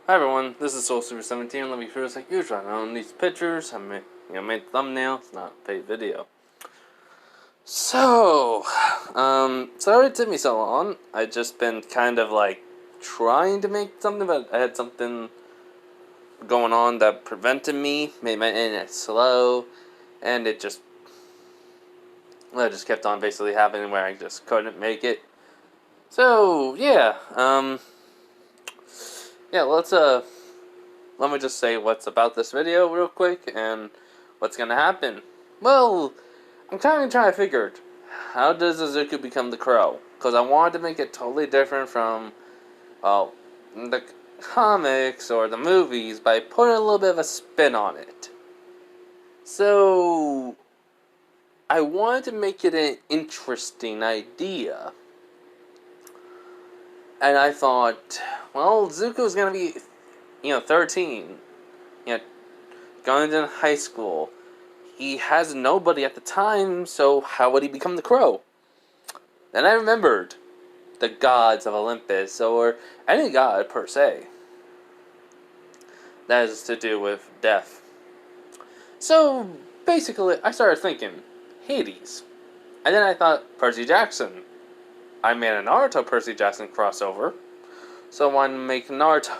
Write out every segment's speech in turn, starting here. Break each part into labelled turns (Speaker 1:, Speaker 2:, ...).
Speaker 1: Hi everyone, this is Soul17. Let me first like usual. I own these pictures. I made thumbnails, not a paid video. So, sorry it took me so long. I just been kind of like trying to make something, but I had something going on that prevented me, made my internet slow, and well, it just kept on basically happening where I just couldn't make it. So yeah, yeah, let me just say what's about this video real quick and what's gonna happen. Well, I'm kind of trying to figure it. How does Izuku become the crow? Because I wanted to make it totally different from, well, the comics or the movies by putting a little bit of a spin on it. So, I wanted to make it an interesting idea. And I thought, well, Zuko's gonna be, 13. Going into high school. He has nobody at the time, so how would he become the crow? Then I remembered the gods of Olympus, or any god per se. That has to do with death. So, basically, I started thinking, Hades. And then I thought, Percy Jackson. I made a Naruto Percy Jackson crossover, so I wanted to make Naruto.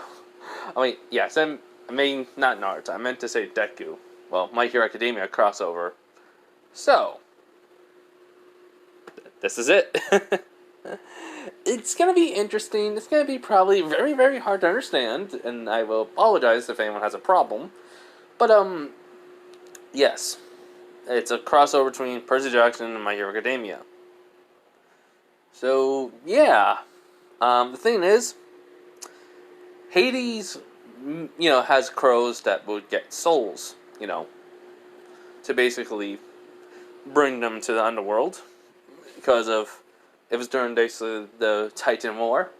Speaker 1: Not Naruto, I meant to say Deku. Well, My Hero Academia crossover. So, this is it. It's gonna be interesting. It's gonna be probably very, very hard to understand, and I will apologize if anyone has a problem. But, yes. It's a crossover between Percy Jackson and My Hero Academia. So, yeah. The thing is, Hades, has crows that would get souls, to basically bring them to the underworld. Because of, it was during basically the Titan War.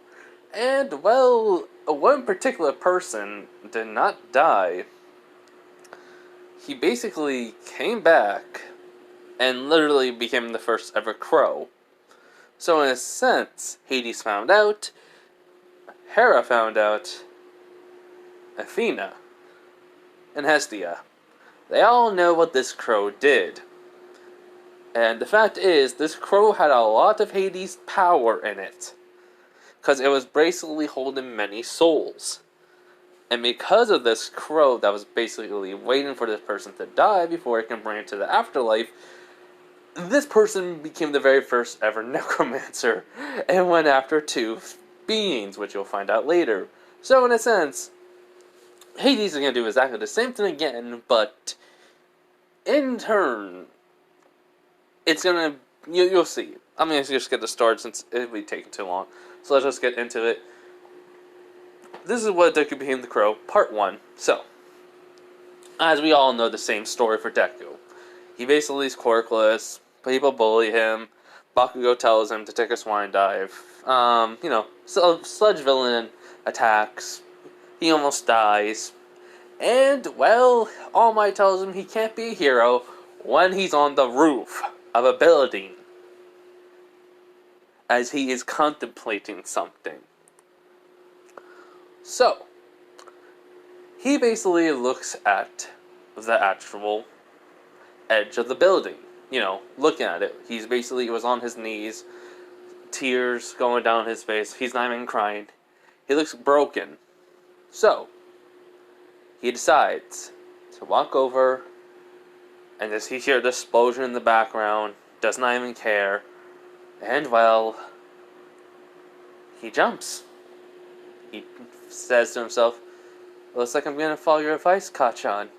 Speaker 1: And, well, one particular person did not die. He basically came back and literally became the first ever crow. So in a sense, Hades found out, Hera found out, Athena, and Hestia. They all know what this crow did. And the fact is, this crow had a lot of Hades' power in it. Because it was basically holding many souls. And because of this crow that was basically waiting for this person to die before it can bring it to the afterlife, this person became the very first ever necromancer and went after two beings, which you'll find out later. So in a sense, Hades is going to do exactly the same thing again, but in turn, it's going to, you'll see. I'm going to just get to start since it would be taking too long. So let's just get into it. This is what Deku became the crow, part 1. So, as we all know the same story for Deku. He basically is quirkless, people bully him, Bakugo tells him to take a swine dive, so sludge villain attacks, he almost dies, and, well, All Might tells him he can't be a hero when he's on the roof of a building, as he is contemplating something. So, he basically looks at the actual edge of the building, looking at it. He was on his knees, tears going down his face, he's not even crying. He looks broken. So, he decides to walk over, and as he hears the explosion in the background, does not even care, and, well, he jumps. He says to himself, looks like I'm gonna follow your advice, Kachan.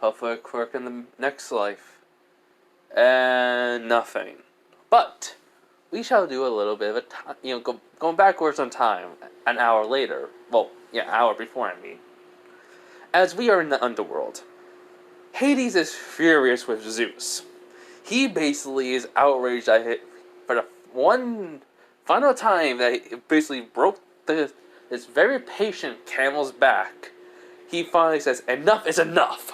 Speaker 1: Hopefully it'll work in the next life. And nothing. But, we shall do a little bit of a time, going backwards on time, an hour later. Well, yeah, an hour before, I mean. As we are in the underworld, Hades is furious with Zeus. He basically is outraged at it for the one final time that he basically broke this very patient camel's back. He finally says, enough is enough.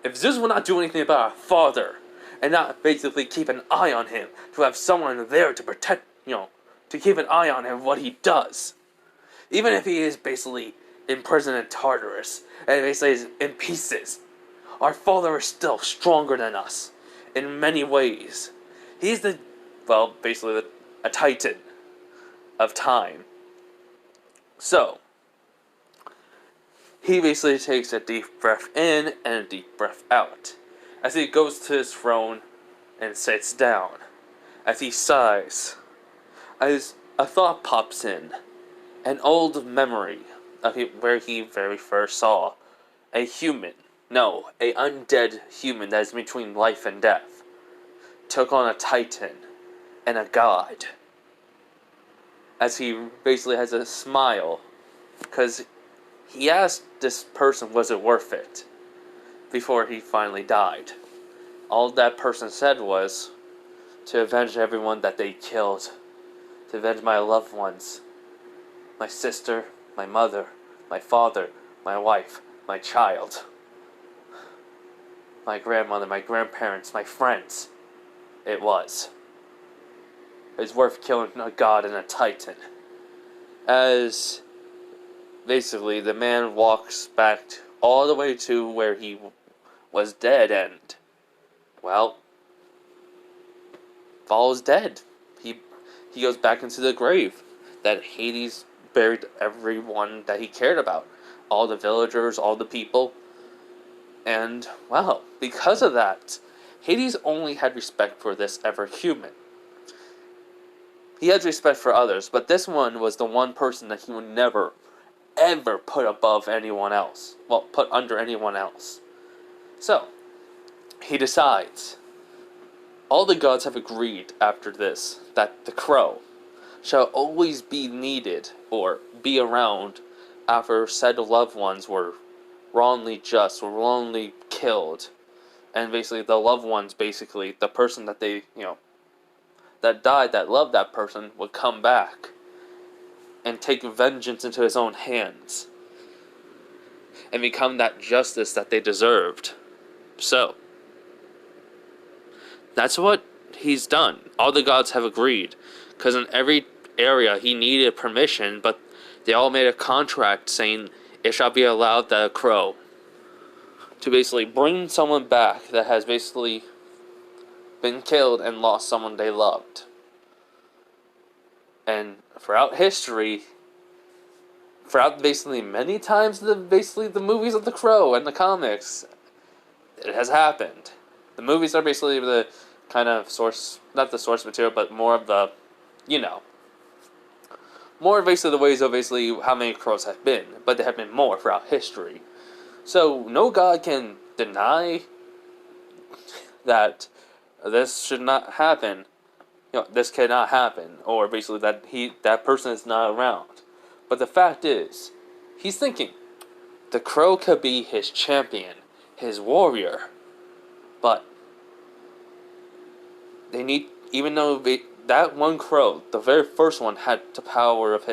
Speaker 1: If Zeus will not do anything about our father, and not basically keep an eye on him, to have someone there to protect, to keep an eye on him what he does, Even if he is basically imprisoned in Tartarus, and basically is in pieces, our father is still stronger than us, in many ways. He's basically a titan of time. So, he basically takes a deep breath in and a deep breath out, as he goes to his throne and sits down. As he sighs, as a thought pops in, an old memory of where he very first saw a human, no, a undead human that is between life and death, took on a titan and a god. As he basically has a smile, because he asked this person, was it worth it, before he finally died. All that person said was, to avenge everyone that they killed, to avenge my loved ones, my sister, my mother, my father, my wife, my child, my grandmother, my grandparents, my friends. It was. It's worth killing a god and a titan. As basically the man walks back all the way to where he was dead and, well, falls dead. He goes back into the grave that Hades buried everyone that he cared about. All the villagers, all the people. And, well, because of that, Hades only had respect for this ever human. He had respect for others, but this one was the one person that he would never, ever put above anyone else. Well, put under anyone else. So, he decides, all the gods have agreed after this that the crow shall always be needed or be around after said loved ones were wrongly killed. And basically the loved ones, basically the person that they, that died, that loved that person, would come back and take vengeance into his own hands and become that justice that they deserved. So, that's what he's done. All the gods have agreed, because in every area he needed permission, but they all made a contract saying it shall be allowed that a crow to basically bring someone back that has basically been killed and lost someone they loved. And throughout history, throughout basically many times the movies of the crow and the comics, it has happened. The movies are basically the kind of source, not the source material, but more of the, more basically the ways of basically how many crows have been, but there have been more throughout history. So no god can deny that this should not happen. This cannot happen, or basically that person is not around. But the fact is, he's thinking, the crow could be his champion, his warrior, but they need, even though that one crow, the very first one, had the power of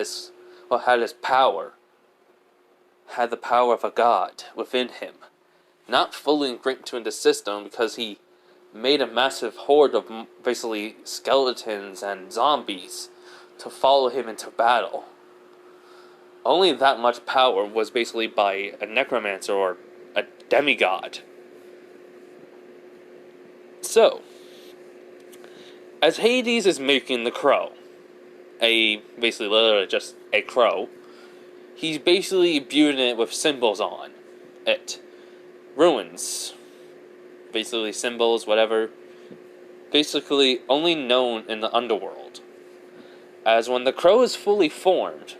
Speaker 1: had the power of a god within him. Not fully ingrained into the system, because he made a massive horde of basically skeletons and zombies to follow him into battle. Only that much power was basically by a necromancer or a demigod. So, as Hades is making the crow, basically literally just a crow, he's basically imbuing it with symbols on it. Runes. Basically symbols, whatever. Basically only known in the underworld. As when the crow is fully formed,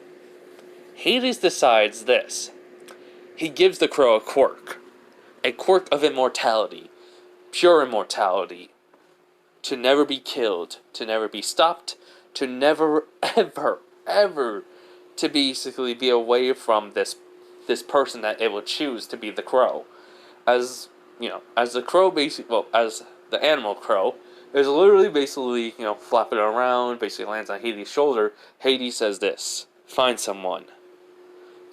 Speaker 1: Hades decides this. He gives the crow a quirk. A quirk of immortality. Pure immortality. To never be killed. To never be stopped. To never, ever to basically be away from this person that it will choose to be the crow. As the crow as the animal crow is literally basically, flapping around, basically lands on Hades' shoulder, Hades says this: find someone.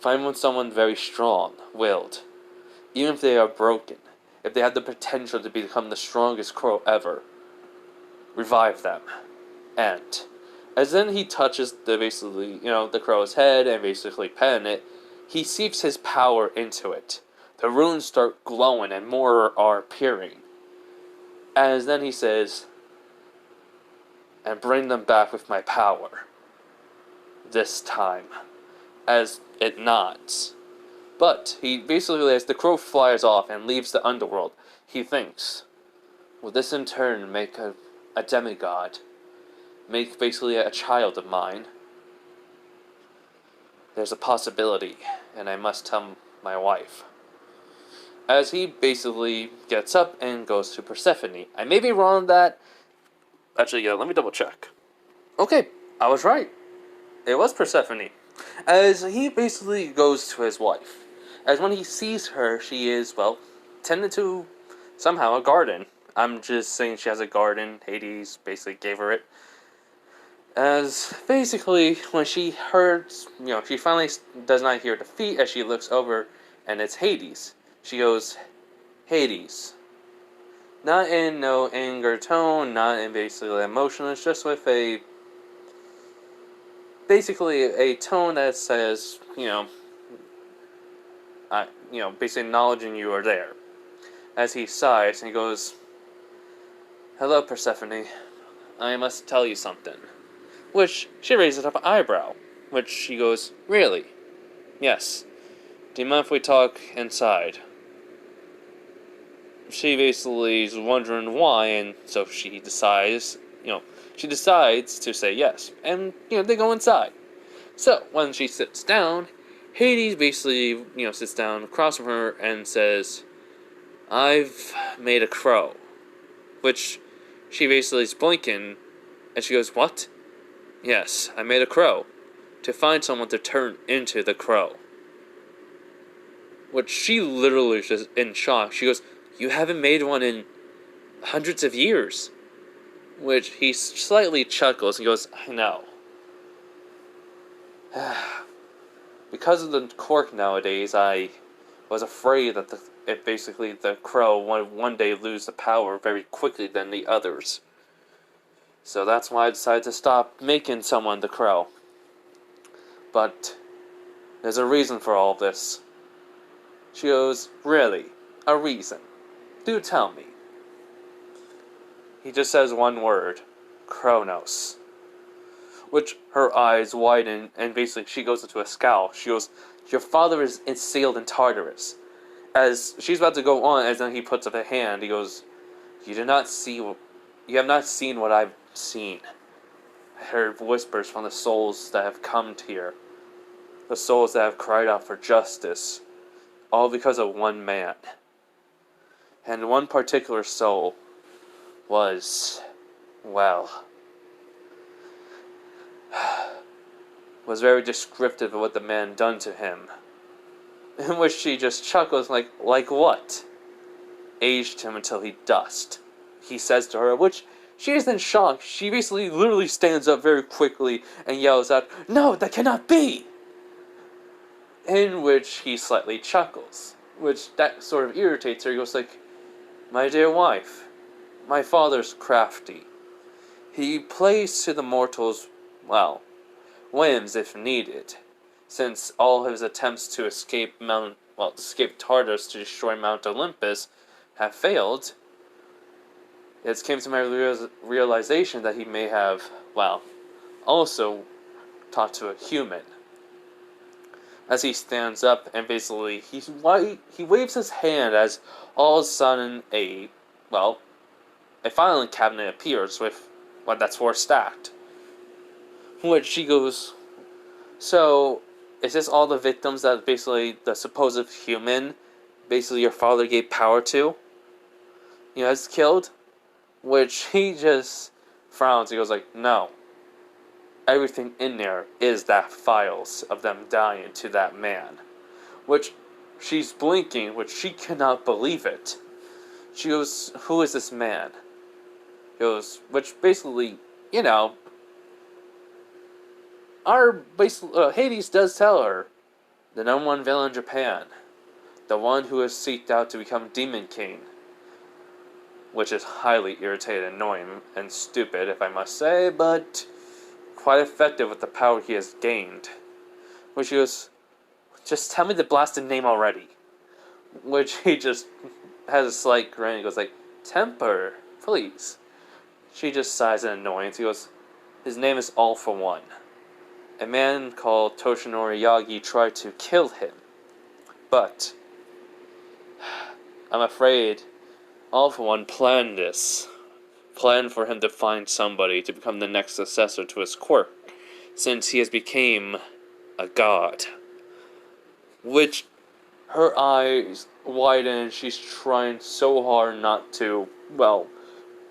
Speaker 1: Find someone very strong-willed. Even if they are broken, if they have the potential to become the strongest crow ever, revive them. And As then he touches the basically, the crow's head and basically petting it, he seeps his power into it. The runes start glowing and more are appearing. As then he says, and bring them back with my power. This time. As it nods. But he basically, as the crow flies off and leaves the underworld, he thinks, will this in turn make a demigod? Make basically a child of mine? There's a possibility, and I must tell my wife. As he basically gets up and goes to Persephone. I may be wrong on that. Actually, yeah, let me double check. Okay, I was right. It was Persephone. As he basically goes to his wife. As when he sees her, she is, well, tended to somehow a garden. I'm just saying she has a garden. Hades basically gave her it. As basically, when she heard, she finally does not hear defeat as she looks over and it's Hades. She goes, Hades. Not in no anger tone, not in basically emotionless, just with basically a tone that says, basically acknowledging you are there. As he sighs and he goes, hello, Persephone. I must tell you something. Which she raises up an eyebrow. Which she goes, really? Yes. Do you mind if we talk inside? She basically is wondering why, and so she decides to say yes. And, they go inside. So, when she sits down, Hades basically, sits down across from her and says, I've made a crow. Which she basically is blinking, and she goes, what? Yes, I made a crow. To find someone to turn into the crow. Which she literally is just in shock. She goes, you haven't made one in hundreds of years. Which he slightly chuckles and goes, I know. Because of the quirk nowadays, I was afraid that the crow would one day lose the power very quickly than the others. So that's why I decided to stop making someone the crow. But there's a reason for all this. She goes, really? A reason? Do tell me. He just says one word. Kronos. Which her eyes widen and basically she goes into a scowl. She goes, your father is sealed in Tartarus. As she's about to go on, as then he puts up a hand, he goes, you have not seen what I've seen. I heard whispers from the souls that have come here. The souls that have cried out for justice. All because of one man. And one particular soul was, was very descriptive of what the man done to him. In which she just chuckles like what? Aged him until he dust. He says to her, which she is in shock. She basically literally stands up very quickly and yells out, no, that cannot be! In which he slightly chuckles. Which that sort of irritates her. He goes like, my dear wife, my father's crafty. He plays to the mortals, whims if needed, since all his attempts to escape Tartarus to destroy Mount Olympus have failed. It came to my realization that he may have, also taught to a human. As he stands up and basically he waves his hand as all of a sudden a filing cabinet appears with that's 4 stacked. Which she goes, so is this all the victims that basically the supposed human basically your father gave power to has killed? Which he just frowns. He goes like, no. Everything in there is that files of them dying to that man. Which she's blinking, which she cannot believe it. She goes, who is this man? He goes, which basically, Hades does tell her, the #1 villain in Japan, the one who has seeked out to become Demon King. Which is highly irritating, annoying, and stupid, if I must say, but quite effective with the power he has gained. Which he goes, just tell me the blasted name already. Which he just has a slight grin and goes like, temper, please. She just sighs in annoyance. He goes, his name is All for One. A man called Toshinori Yagi tried to kill him. But I'm afraid All for One planned this. Planned for him to find somebody to become the next successor to his quirk, since he has become a god. Which, her eyes widen, she's trying so hard not to, well,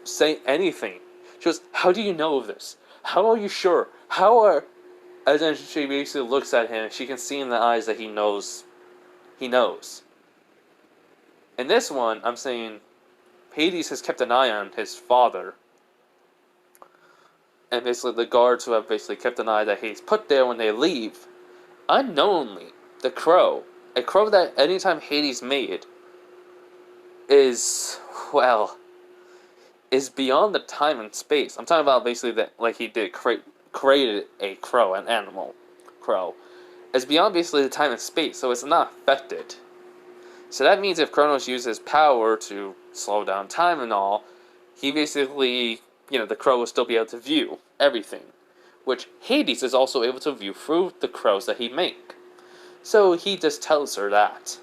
Speaker 1: say anything. She goes, how do you know of this? How are you sure? How are... And then she basically looks at him, she can see in the eyes that he knows. He knows. In this one, I'm saying, Hades has kept an eye on his father. And basically the guards who have basically kept an eye that he's put there when they leave. Unknowingly, the crow, a crow that anytime Hades made, is, well, is beyond the time and space. I'm talking about basically that, like he did, created a crow, an animal crow. It's beyond basically the time and space, so it's not affected. So that means if Kronos uses power to slow down time and all, he basically, the crow will still be able to view everything. Which Hades is also able to view through the crows that he make. So he just tells her that.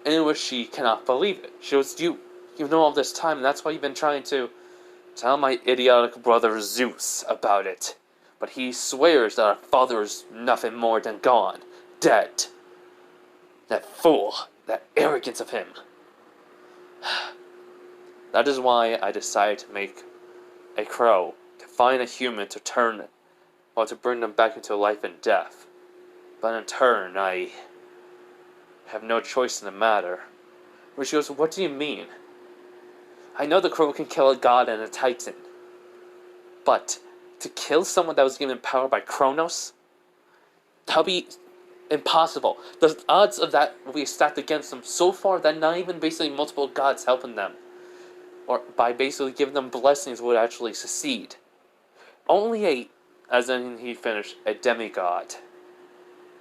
Speaker 1: And in which she cannot believe it. She goes, you know all this time, and that's why you've been trying to tell my idiotic brother Zeus about it. But he swears that our father is nothing more than gone, dead. That fool. That arrogance of him. That is why I decided to make a crow, to find a human to turn, or to bring them back into life and death. But in turn, I have no choice in the matter. Where she goes, what do you mean? I know the crow can kill a god and a titan. But to kill someone that was given power by Kronos? That'll be impossible. The odds of that will be stacked against them so far that not even basically multiple gods helping them, or by basically giving them blessings, would actually succeed. Only as in he finished, a demigod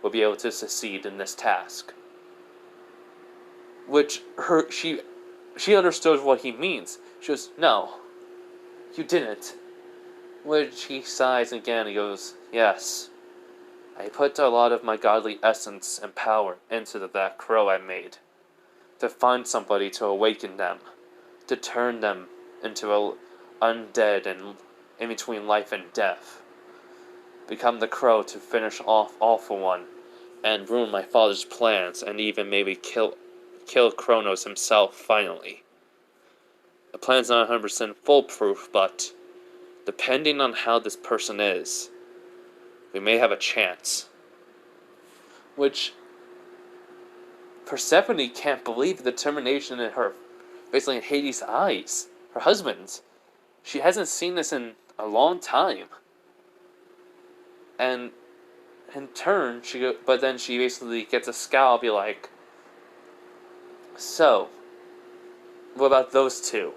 Speaker 1: will be able to succeed in this task. Which she understood what he means. She goes, no, you didn't. Which he sighs again. He goes, yes. I put a lot of my godly essence and power into that crow I made. To find somebody to awaken them. To turn them into undead and in between life and death. Become the crow to finish off All for One. And ruin my father's plans. And even maybe kill Kronos himself finally. The plan's not 100% foolproof, but depending on how this person is, we may have a chance. Which Persephone can't believe the determination in her, basically in Hades' eyes, her husband's. She hasn't seen this in a long time. And in turn, but then she basically gets a scowl, be like, so, what about those two?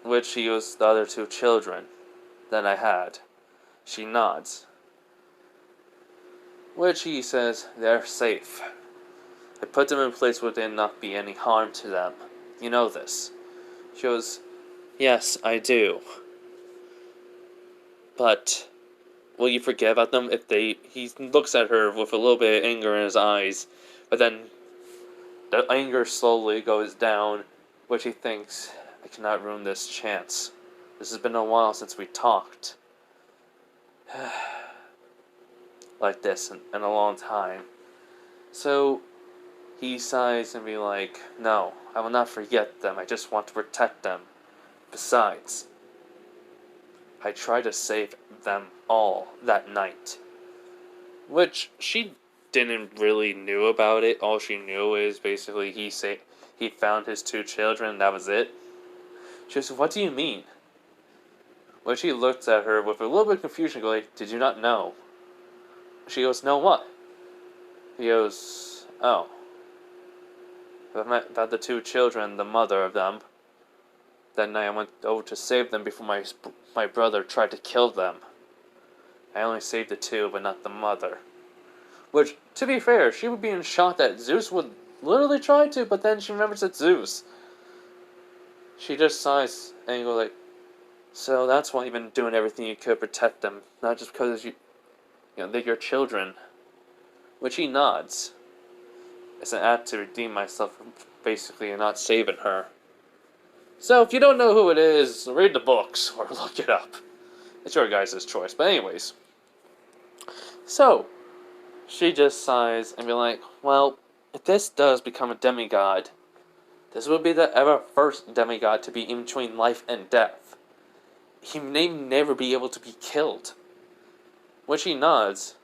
Speaker 1: Which he goes, the other two children that I had. She nods. Which he says, they're safe. I put them in a place where there'd not be any harm to them. You know this. She goes, yes, I do. But will you forget about them if he looks at her with a little bit of anger in his eyes, but then the anger slowly goes down, which he thinks, I cannot ruin this chance. This has been a while since we talked. Like this in a long time. So he sighs and be like, no, I will not forget them. I just want to protect them. Besides, I tried to save them all that night. Which she didn't really knew about it. All she knew is basically he found his two children and that was it. She goes, what do you mean? When she looks at her with a little bit of confusion, goes, like, did you not know? She goes, no, what? He goes, oh. About the two children, the mother of them. That night I went over to save them before my brother tried to kill them. I only saved the two, but not the mother. Which, to be fair, she would be in shock that Zeus would literally try to, but then she remembers it's Zeus. She just sighs and goes like, so that's why you've been doing everything you could to protect them, not just because they're your children. Which he nods. It's an act to redeem myself from basically not saving her. So if you don't know who it is, read the books or look it up. It's your guys' choice. But anyways. So, she just sighs and be like, well, if this does become a demigod, this will be the ever first demigod to be in between life and death. He may never be able to be killed. When she nods,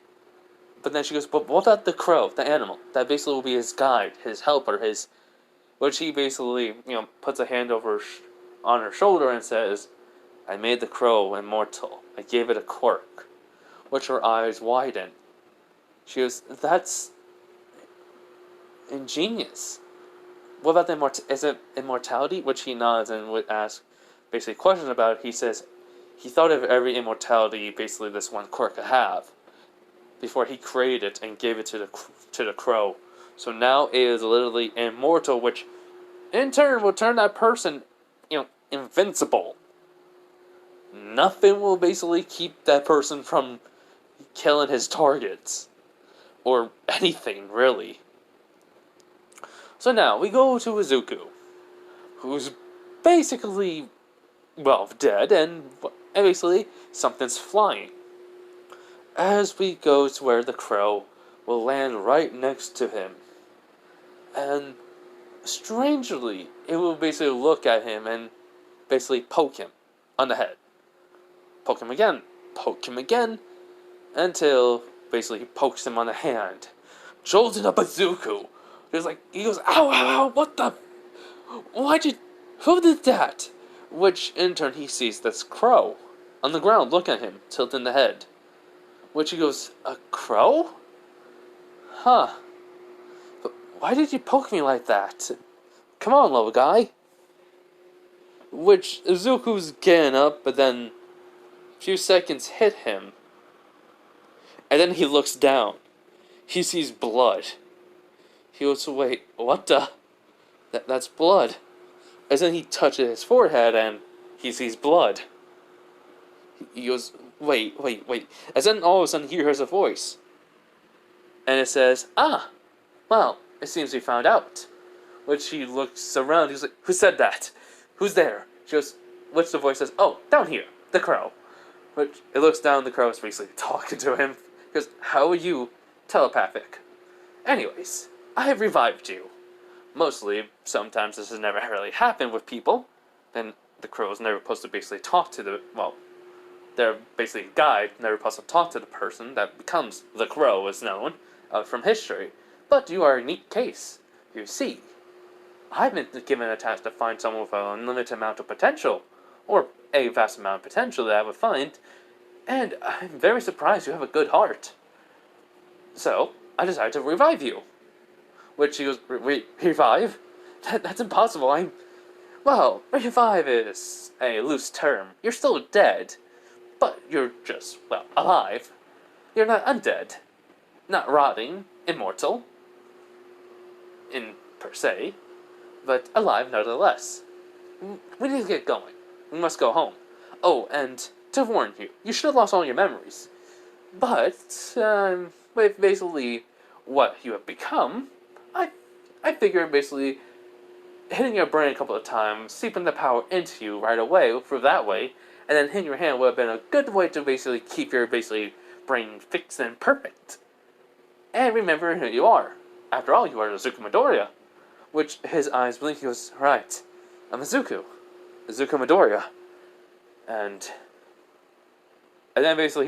Speaker 1: but then she goes, but what about the crow, the animal? That basically will be his guide, his helper, which he basically, puts a hand on her shoulder and says, I made the crow immortal. I gave it a quirk. Which her eyes widen. She goes, that's ingenious. What about is it immortality? Which he nods and would ask basically questions about it. He says he thought of every immortality basically this one quirk could have before he created it and gave it to the crow. So now it is literally immortal, which in turn will turn that person, invincible. Nothing will basically keep that person from killing his targets. Or anything, really. So now, we go to Izuku, who's basically, dead, and basically, something's flying. As we go to where the crow will land right next to him. And, strangely, it will basically look at him and basically poke him on the head. Poke him again, until basically he pokes him on the hand. Jolting up Izuku. He goes, ow, ow, what the? Who did that? Which, in turn, he sees this crow on the ground looking at him, tilting the head. Which he goes, a crow? Huh. But why did you poke me like that? Come on, little guy. Which, Izuku's getting up, but then a few seconds hit him. And then he looks down. He sees blood. He goes, wait, what the? That's blood. As then he touches his forehead and he sees blood. He goes, wait. As then all of a sudden he hears a voice. And it says, well, it seems we found out. Which he looks around, he's like, who said that? Who's there? Which the voice says, oh, down here, the crow. Which it looks down, the crow is basically talking to him. Because how are you telepathic? Anyways, I have revived you. Mostly, sometimes this has never really happened with people. Then the crow is never supposed to basically talk to they're basically a guide, never supposed to talk to the person that becomes the crow, is known from history. But you are a unique case. You see, I've been given a task to find someone with an unlimited amount of potential, or a vast amount of potential that I would find, and I'm very surprised you have a good heart. So, I decided to revive you. Which he goes, revive? That's impossible, revive is a loose term. You're still dead, but you're just, alive. You're not undead, not rotting, immortal, per se, but alive nevertheless. We need to get going. We must go home. Oh, and to warn you, you should have lost all your memories. But, with basically what you have become, I figured basically hitting your brain a couple of times, seeping the power into you right away, through that way, and then hitting your hand would have been a good way to basically keep your brain fixed and perfect. And remember who you are. After all, you are Izuku Midoriya. Which his eyes blink, he goes, right, I'm Izuku Midoriya. And then basically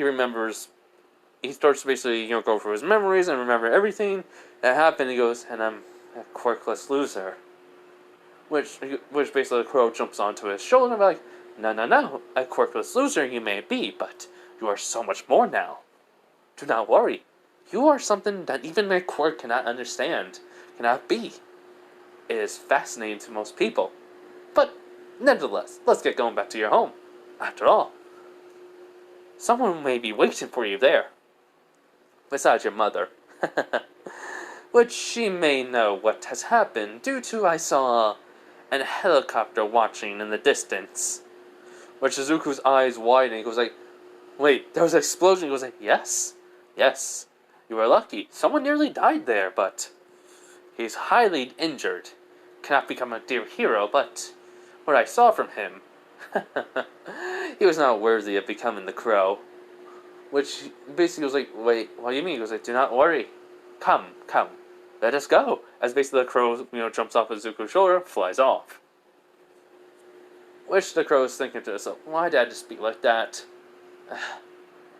Speaker 1: he starts to basically, go through his memories and remember everything that happened. He goes, and I'm a quirkless loser. Which basically the crow jumps onto his shoulder and like, no, a quirkless loser you may be, but you are so much more now. Do not worry. You are something that even a quirk cannot understand, cannot be. It is fascinating to most people. But, nevertheless, let's get going back to your home. After all, Someone may be waiting for you there. Besides your mother. Which she may know what has happened due to I saw a helicopter watching in the distance. Which Izuku's eyes widen. He goes like, wait, there was an explosion. He goes like, yes. Yes. You were lucky. Someone nearly died there, but he's highly injured. Cannot become a dear hero, but what I saw from him, he was not worthy of becoming the crow. Which basically was like, wait, what do you mean? He goes like, do not worry. Come, come. Let us go. As basically the crow, jumps off of Zuko's shoulder, flies off. Which the crow is thinking to himself, why did I just speak like that?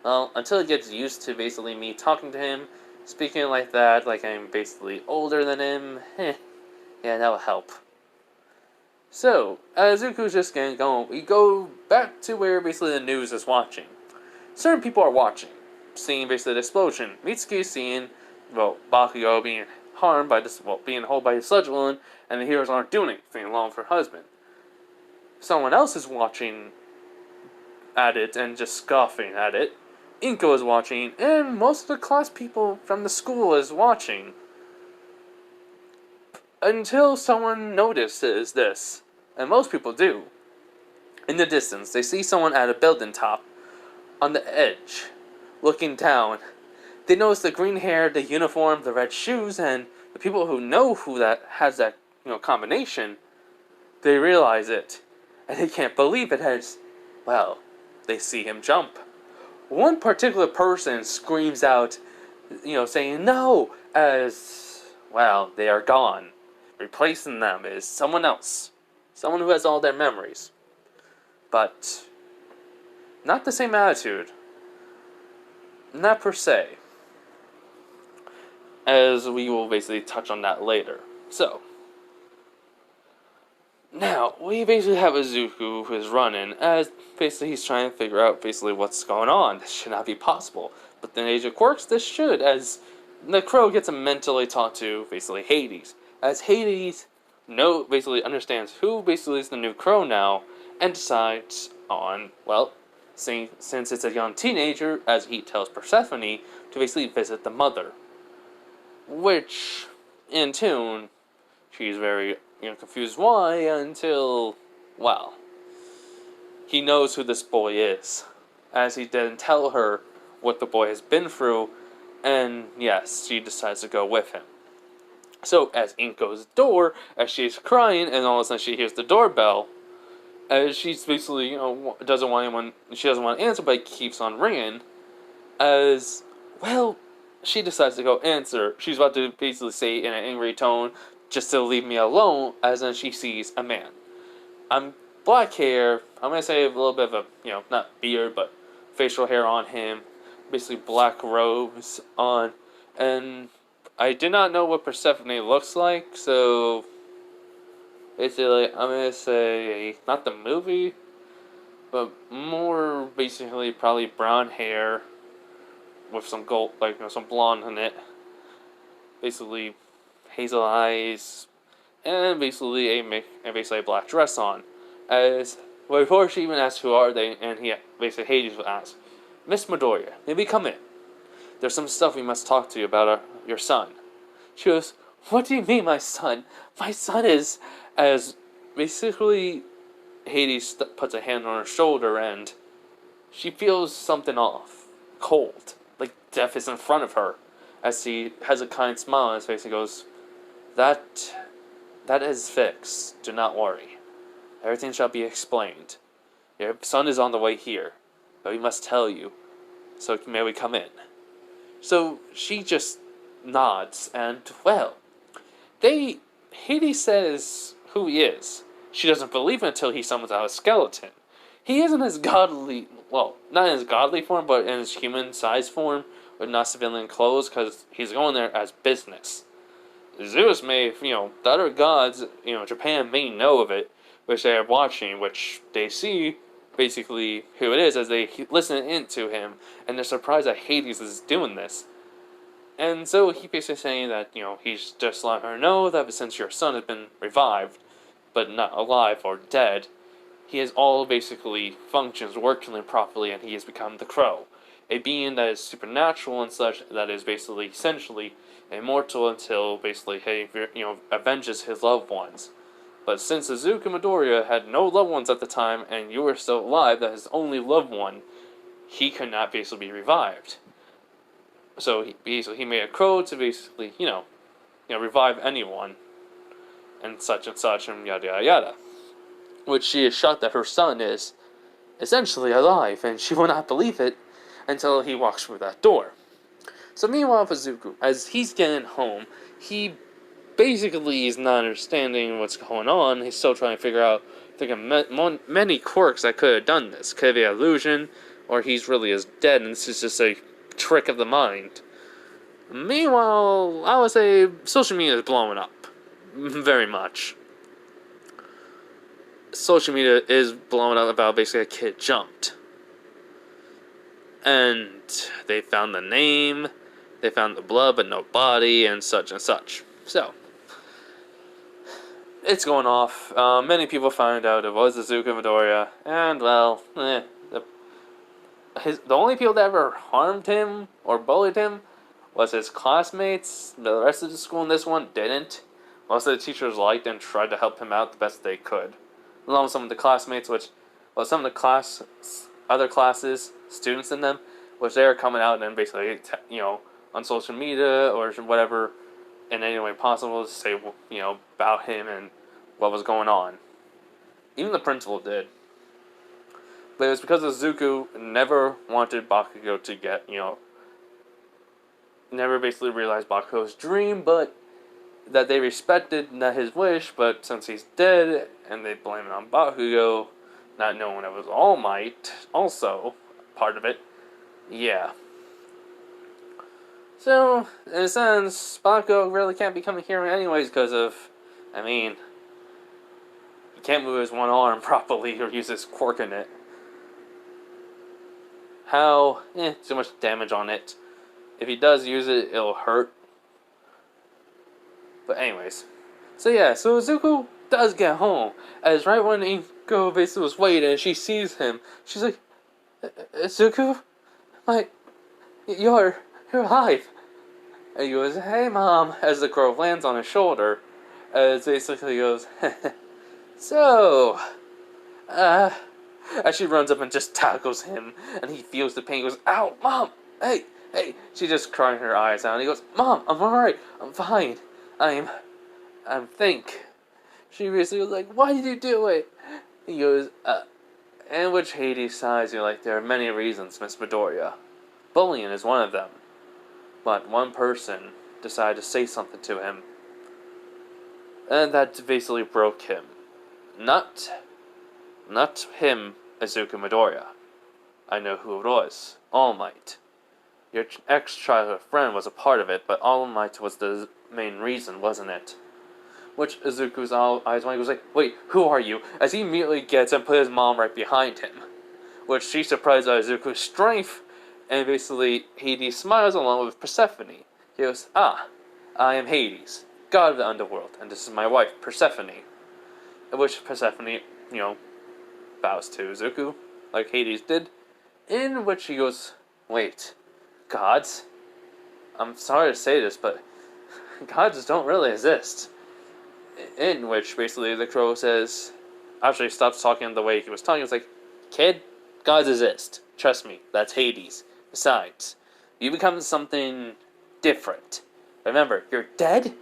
Speaker 1: Well, until he gets used to basically me talking to him, speaking like that, like I'm basically older than him, yeah, that'll help. So, as Zuko's just getting going, we go back to where basically the news is watching. Certain people are watching, seeing basically the explosion. Mitsuki seeing, Bakugo being harmed by this, being held by his sludge balloon, and the heroes aren't doing anything along with her husband. Someone else is watching at it and just scoffing at it. Inko is watching, and most of the class people from the school is watching. Until someone notices this, and most people do. In the distance, they see someone at a building top, on the edge, looking down. They notice the green hair, the uniform, the red shoes, and the people who know who that has that combination, they realize it. And they can't believe it as, they see him jump. One particular person screams out, saying no, as, they are gone. Replacing them is someone else. Someone who has all their memories. But not the same attitude. Not per se. As we will basically touch on that later. So, now, we basically have Izuku who is running, as basically he's trying to figure out basically what's going on. This should not be possible. But in Age of Quirks, this should, as the crow gets him mentally taught to basically Hades. As Hades basically understands who basically is the new crow now, and decides on, since it's a young teenager, as he tells Persephone, to basically visit the mother. Which, in tune, she's very confused why until, he knows who this boy is. As he didn't tell her what the boy has been through, and yes, she decides to go with him. So, as Inko's door, as she's crying, and all of a sudden she hears the doorbell, as she's basically, doesn't want anyone, she doesn't want to answer, but it keeps on ringing, as, she decides to go answer. She's about to basically say in an angry tone, just to leave me alone, as then she sees a man. Black hair, I'm going to say a little bit of a, not beard, but facial hair on him, basically black robes on, and I did not know what Persephone looks like, so basically I'm going to say, not the movie, but more basically probably brown hair with some gold, some blonde in it, basically hazel eyes, and basically a black dress on. As before she even asks who are they, and basically Hades will ask, Miss Midoriya, may we come in? There's some stuff we must talk to you about your son. She goes, what do you mean, my son? My son is, as basically Hades puts a hand on her shoulder, and she feels something off, cold, like death is in front of her. As he has a kind smile on his face and goes, That is fixed. Do not worry. Everything shall be explained. Your son is on the way here, but we must tell you. So may we come in? So she just nods, and Hades says who he is. She doesn't believe it until he summons out a skeleton. He isn't as godly, not in his godly form, but in his human size form, with not civilian clothes, because he's going there as business. Zeus may, the other gods, Japan may know of it, which they are watching, which they see, basically, who it is, as they listen in to him, and they're surprised that Hades is doing this. And so he basically saying that, he's just letting her know that since your son has been revived, but not alive or dead, he has all basically functions working properly, and he has become the Crow, a being that is supernatural and such, that is basically essentially immortal until basically he avenges his loved ones. But since Izuku Midoriya had no loved ones at the time, and you were still alive, that his only loved one, he could not basically be revived. So he made a crow to basically revive anyone, and such and yada yada yada. Which she is shocked that her son is essentially alive, and she will not believe it until he walks through that door. So meanwhile, Izuku, as he's getting home, he basically is not understanding what's going on. He's still trying to figure out, many quirks that could have done this. Could it be an illusion, or he's really is dead, and this is just a trick of the mind. Meanwhile, I would say social media is blowing up. Very much. Social media is blowing up about basically a kid jumped. And they found the name, they found the blood but no body, and such and such. So, it's going off. Many people found out it was Izuku Midoriya, and well, the only people that ever harmed him or bullied him was his classmates. The rest of the school in this one didn't. Most of the teachers liked and tried to help him out the best they could. Along with some of the classmates, some of the other classes, students in them, which they were coming out and basically, on social media or whatever, in any way possible, to say, about him and what was going on. Even the principal did. But it was because Izuku never wanted Bakugo to get, never basically realized Bakugo's dream, but that they respected his wish, but since he's dead, and they blame it on Bakugo, not knowing it was All Might, also part of it, yeah. So, in a sense, Bakugo really can't become a hero anyways, because of, he can't move his one arm properly or use his quirk in it. How? Too much damage on it. If he does use it, it'll hurt. But anyways. So Izuku does get home. As right when Inko basically was waiting and she sees him, she's like, Izuku? You're alive. And he goes, hey mom, as the crow lands on his shoulder. As basically goes, so, as she runs up and just tackles him, and he feels the pain, goes, ow, mom, hey, she's just crying her eyes out, and he goes, mom, I'm alright, I'm fine, I'm think. She basically was like, why did you do it? He goes, in which Hades sighs, you're like, there are many reasons, Miss Midoriya. Bullying is one of them. But one person decided to say something to him, and that basically broke him. Not him, Izuku Midoriya. I know who it was. All Might. Your ex-childhood friend was a part of it, but All Might was the main reason, wasn't it? Which Izuku's eyes wide, goes like, wait, who are you? As he immediately gets and put his mom right behind him. Which she's surprised by Izuku's strength, and basically Hades smiles along with Persephone. He goes, I am Hades, god of the underworld, and this is my wife, Persephone. In which Persephone, bows to Izuku, like Hades did. In which he goes, wait, gods? I'm sorry to say this, but gods don't really exist. In which, basically, the crow says, after he stops talking the way he was talking, he was like, kid, gods exist. Trust me, that's Hades. Besides, you become something different. Remember, you're dead?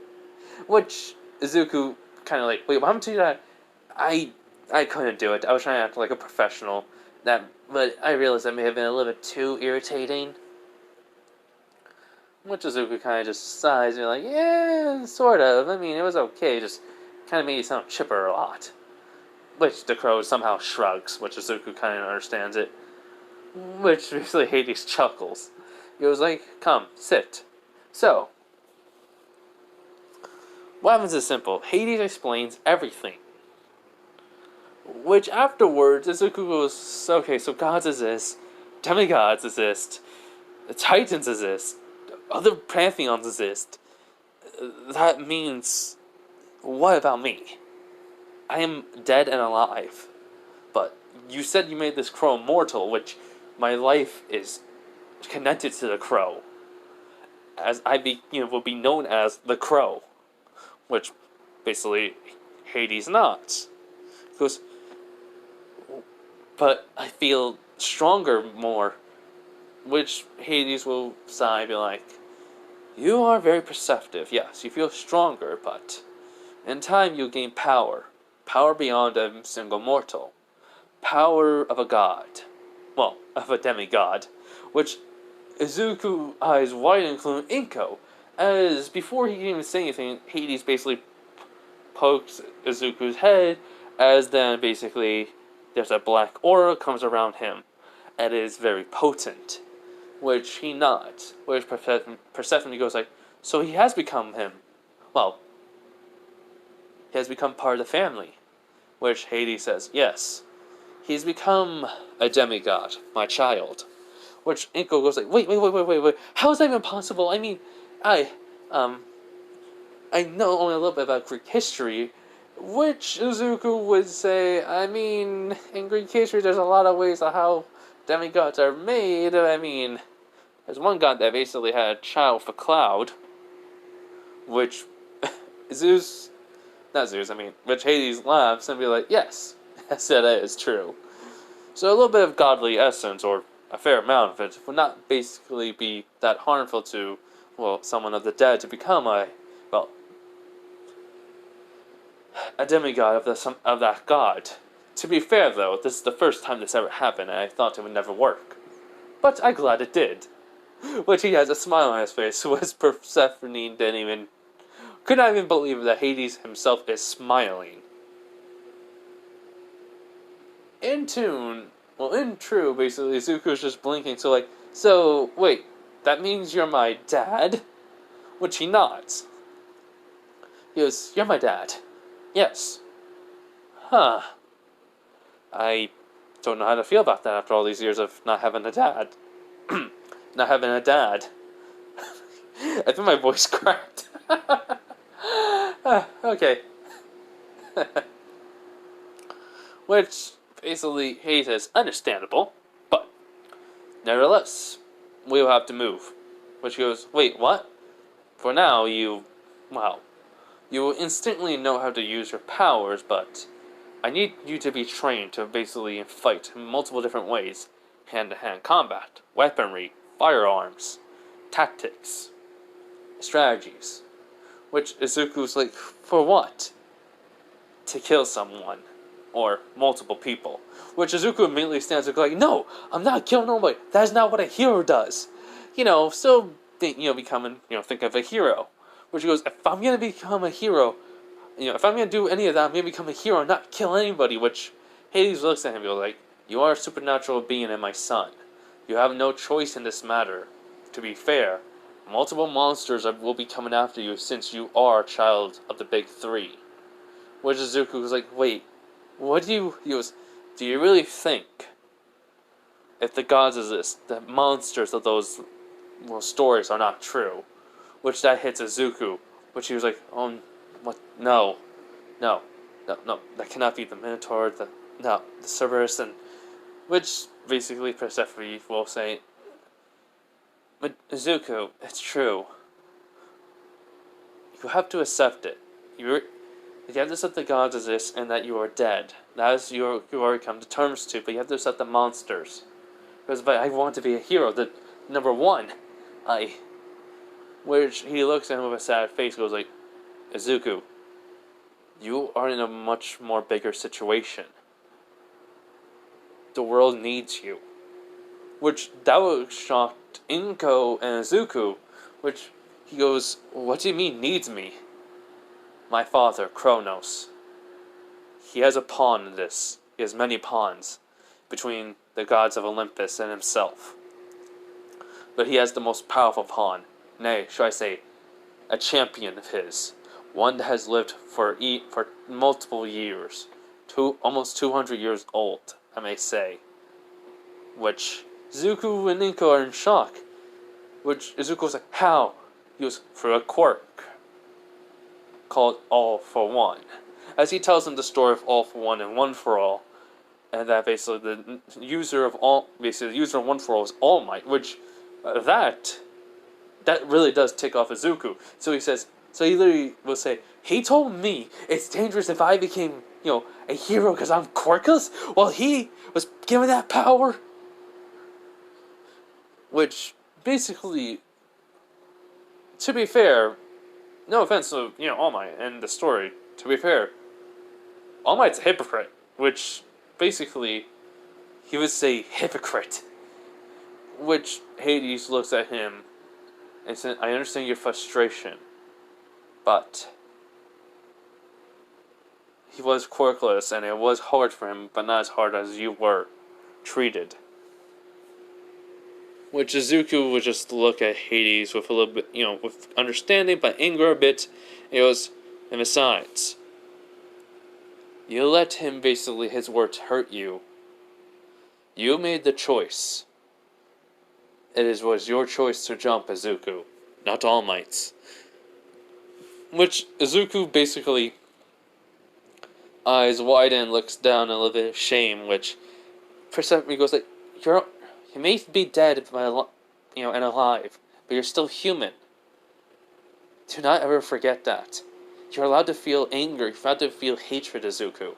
Speaker 1: Which, Izuku kind of like, wait, what happened to you? That I couldn't do it. I was trying to act like a professional. But I realized that may have been a little bit too irritating. Which Izuku kind of just sighs and you're like, yeah, sort of. It was okay. Just kind of made you sound chipper a lot. Which the crow somehow shrugs, which Izuku kind of understands it. Which basically Hades chuckles. He was like, come, sit. So, what happens is simple. Hades explains everything. Which afterwards, Izuku goes, okay, so gods exist, demigods exist, titans exist, other pantheons exist. That means, what about me? I am dead and alive. But you said you made this crow immortal, which my life is connected to the crow, as will be known as the crow, which basically Hades nods. He goes, but I feel stronger more, which Hades will sigh and be like, you are very perceptive, yes, you feel stronger, but in time you gain power. Power beyond a single mortal. Power of a god. Well, of a demigod. Which Izuku eyes wide, including Inko, as before he can even say anything, Hades basically pokes Izuku's head, as then basically there's a black aura comes around him. And it is very potent. Which he nods. Which Persephone goes like, so he has become him. Well, he has become part of the family. Which Hades says, yes. He's become a demigod, my child. Which Inko goes like, wait. How is that even possible? I mean, I know only a little bit about Greek history, which Izuku would say, I mean, in Greek history there's a lot of ways of how demigods are made. I mean, there's one god that basically had a child for Cloud, which which Hades laughs and be like, yes, that is true. So a little bit of godly essence, or a fair amount of it, would not basically be that harmful to, well, someone of the dead to become a demigod of that god. To be fair, though, this is the first time this ever happened, and I thought it would never work. But I'm glad it did. Which he has a smile on his face, which Persephone could not even believe that Hades himself is smiling. In true, basically, Zuko's just blinking, so wait, that means you're my dad? Which he nods. He goes, you're my dad. Yes. Huh. I don't know how to feel about that after all these years of not having a dad. Not having a dad. I think my voice cracked. Okay. Which, basically, Hades is understandable, but nevertheless, we will have to move. Which goes, wait, what? For now, you will instantly know how to use your powers, but I need you to be trained to basically fight in multiple different ways. Hand-to-hand combat, weaponry, firearms, tactics, strategies. Which Izuku's like, for what? To kill someone. Or multiple people. Which Izuku immediately stands up like, no, I'm not killing nobody. That is not what a hero does. Think of a hero. Which he goes, if I'm going to become a hero, if I'm going to do any of that, I'm going to become a hero and not kill anybody. Which Hades looks at him and goes like, you are a supernatural being and my son. You have no choice in this matter. To be fair, multiple monsters will be coming after you since you are a child of the big three. Which Izuku was like, wait, what do you... He goes, do you really think, if the gods exist, that monsters of those stories are not true? Which that hits Izuku, which he was like, oh, what? No, that cannot be the Minotaur, the Cerberus, and... Which, basically, Persephone will say, but Izuku, it's true. You have to accept it. You have to accept the gods exist and that you are dead. That is you already come to terms to, but you have to accept the monsters. Because I want to be a hero. The number one, which he looks at him with a sad face, goes like, Izuku, you are in a much more bigger situation. The world needs you. Which that was shocked Inko and Izuku, which he goes, what do you mean needs me? My father, Kronos. He has a pawn in this. He has many pawns between the gods of Olympus and himself. But he has the most powerful pawn. Nay, should I say, a champion of his. One that has lived for multiple years. Almost 200 years old, I may say. Which Izuku and Inko are in shock. Which Izuku's like, how? He goes, for a quirk called All for One. As he tells them the story of All for One and One for All, and that basically the user of one for all is All Might, which that really does tick off Izuku. So he says, so he literally will say, he told me it's dangerous if I became, a hero because I'm quirkless, while he was given that power. Which, basically, to be fair, no offense to, All Might and the story, to be fair, All Might's a hypocrite, which, basically, he would say hypocrite. Which Hades looks at him and said, I understand your frustration, but he was quirkless and it was hard for him, but not as hard as you were treated. Which Izuku would just look at Hades with a little bit, with understanding, but anger a bit. It was, and besides, you let him basically, his words hurt you. You made the choice. Was your choice to jump, Izuku, not All Might's. Which Izuku basically eyes wide and looks down in a little bit of shame. Which Persephone goes like, you may be dead, and alive, but you're still human. Do not ever forget that. You're allowed to feel anger. You're allowed to feel hatred, Izuku.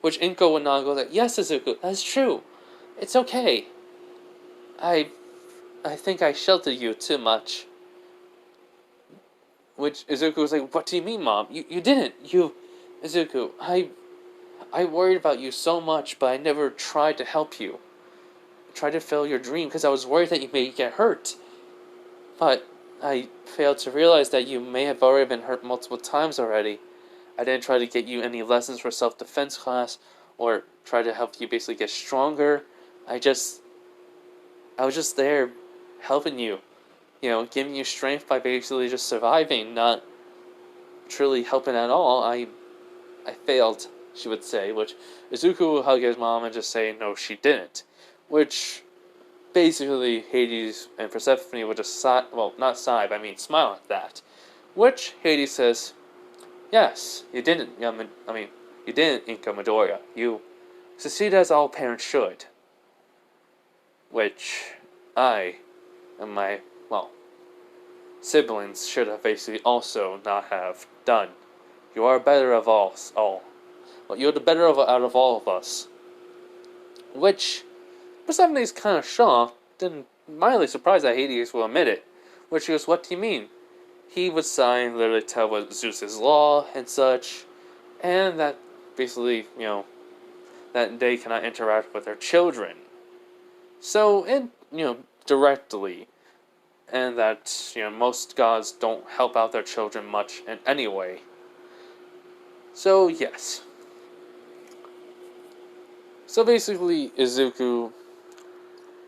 Speaker 1: Which Inko would not go like, yes, Izuku, that's true. It's okay. I think I sheltered you too much. Which Izuku was like, what do you mean, Mom? You didn't. Izuku, I worried about you so much, but I never tried to help you. I tried to fulfill your dream because I was worried that you may get hurt. But I failed to realize that you may have already been hurt multiple times already. I didn't try to get you any lessons for self-defense class or try to help you basically get stronger. I was just there helping you, giving you strength by basically just surviving, not truly helping at all. I failed, she would say, which Izuku will hug his mom and just say, no, she didn't. Which, basically, Hades and Persephone would just sigh, well, not sigh, but smile at that. Which, Hades says, yes, you didn't, you didn't, Inko Midoriya. You succeeded as all parents should. Which I and my, siblings should have basically also not have done. You are better of all. Well, you're the better out of all of us. Which, Persephone is kind of shocked and mildly surprised that Hades will admit it. Which he goes, what do you mean? He would sigh and literally tell what Zeus's law and such, and that basically, that they cannot interact with their children. So, directly, and that, most gods don't help out their children much in any way. So, yes. So, basically, Izuku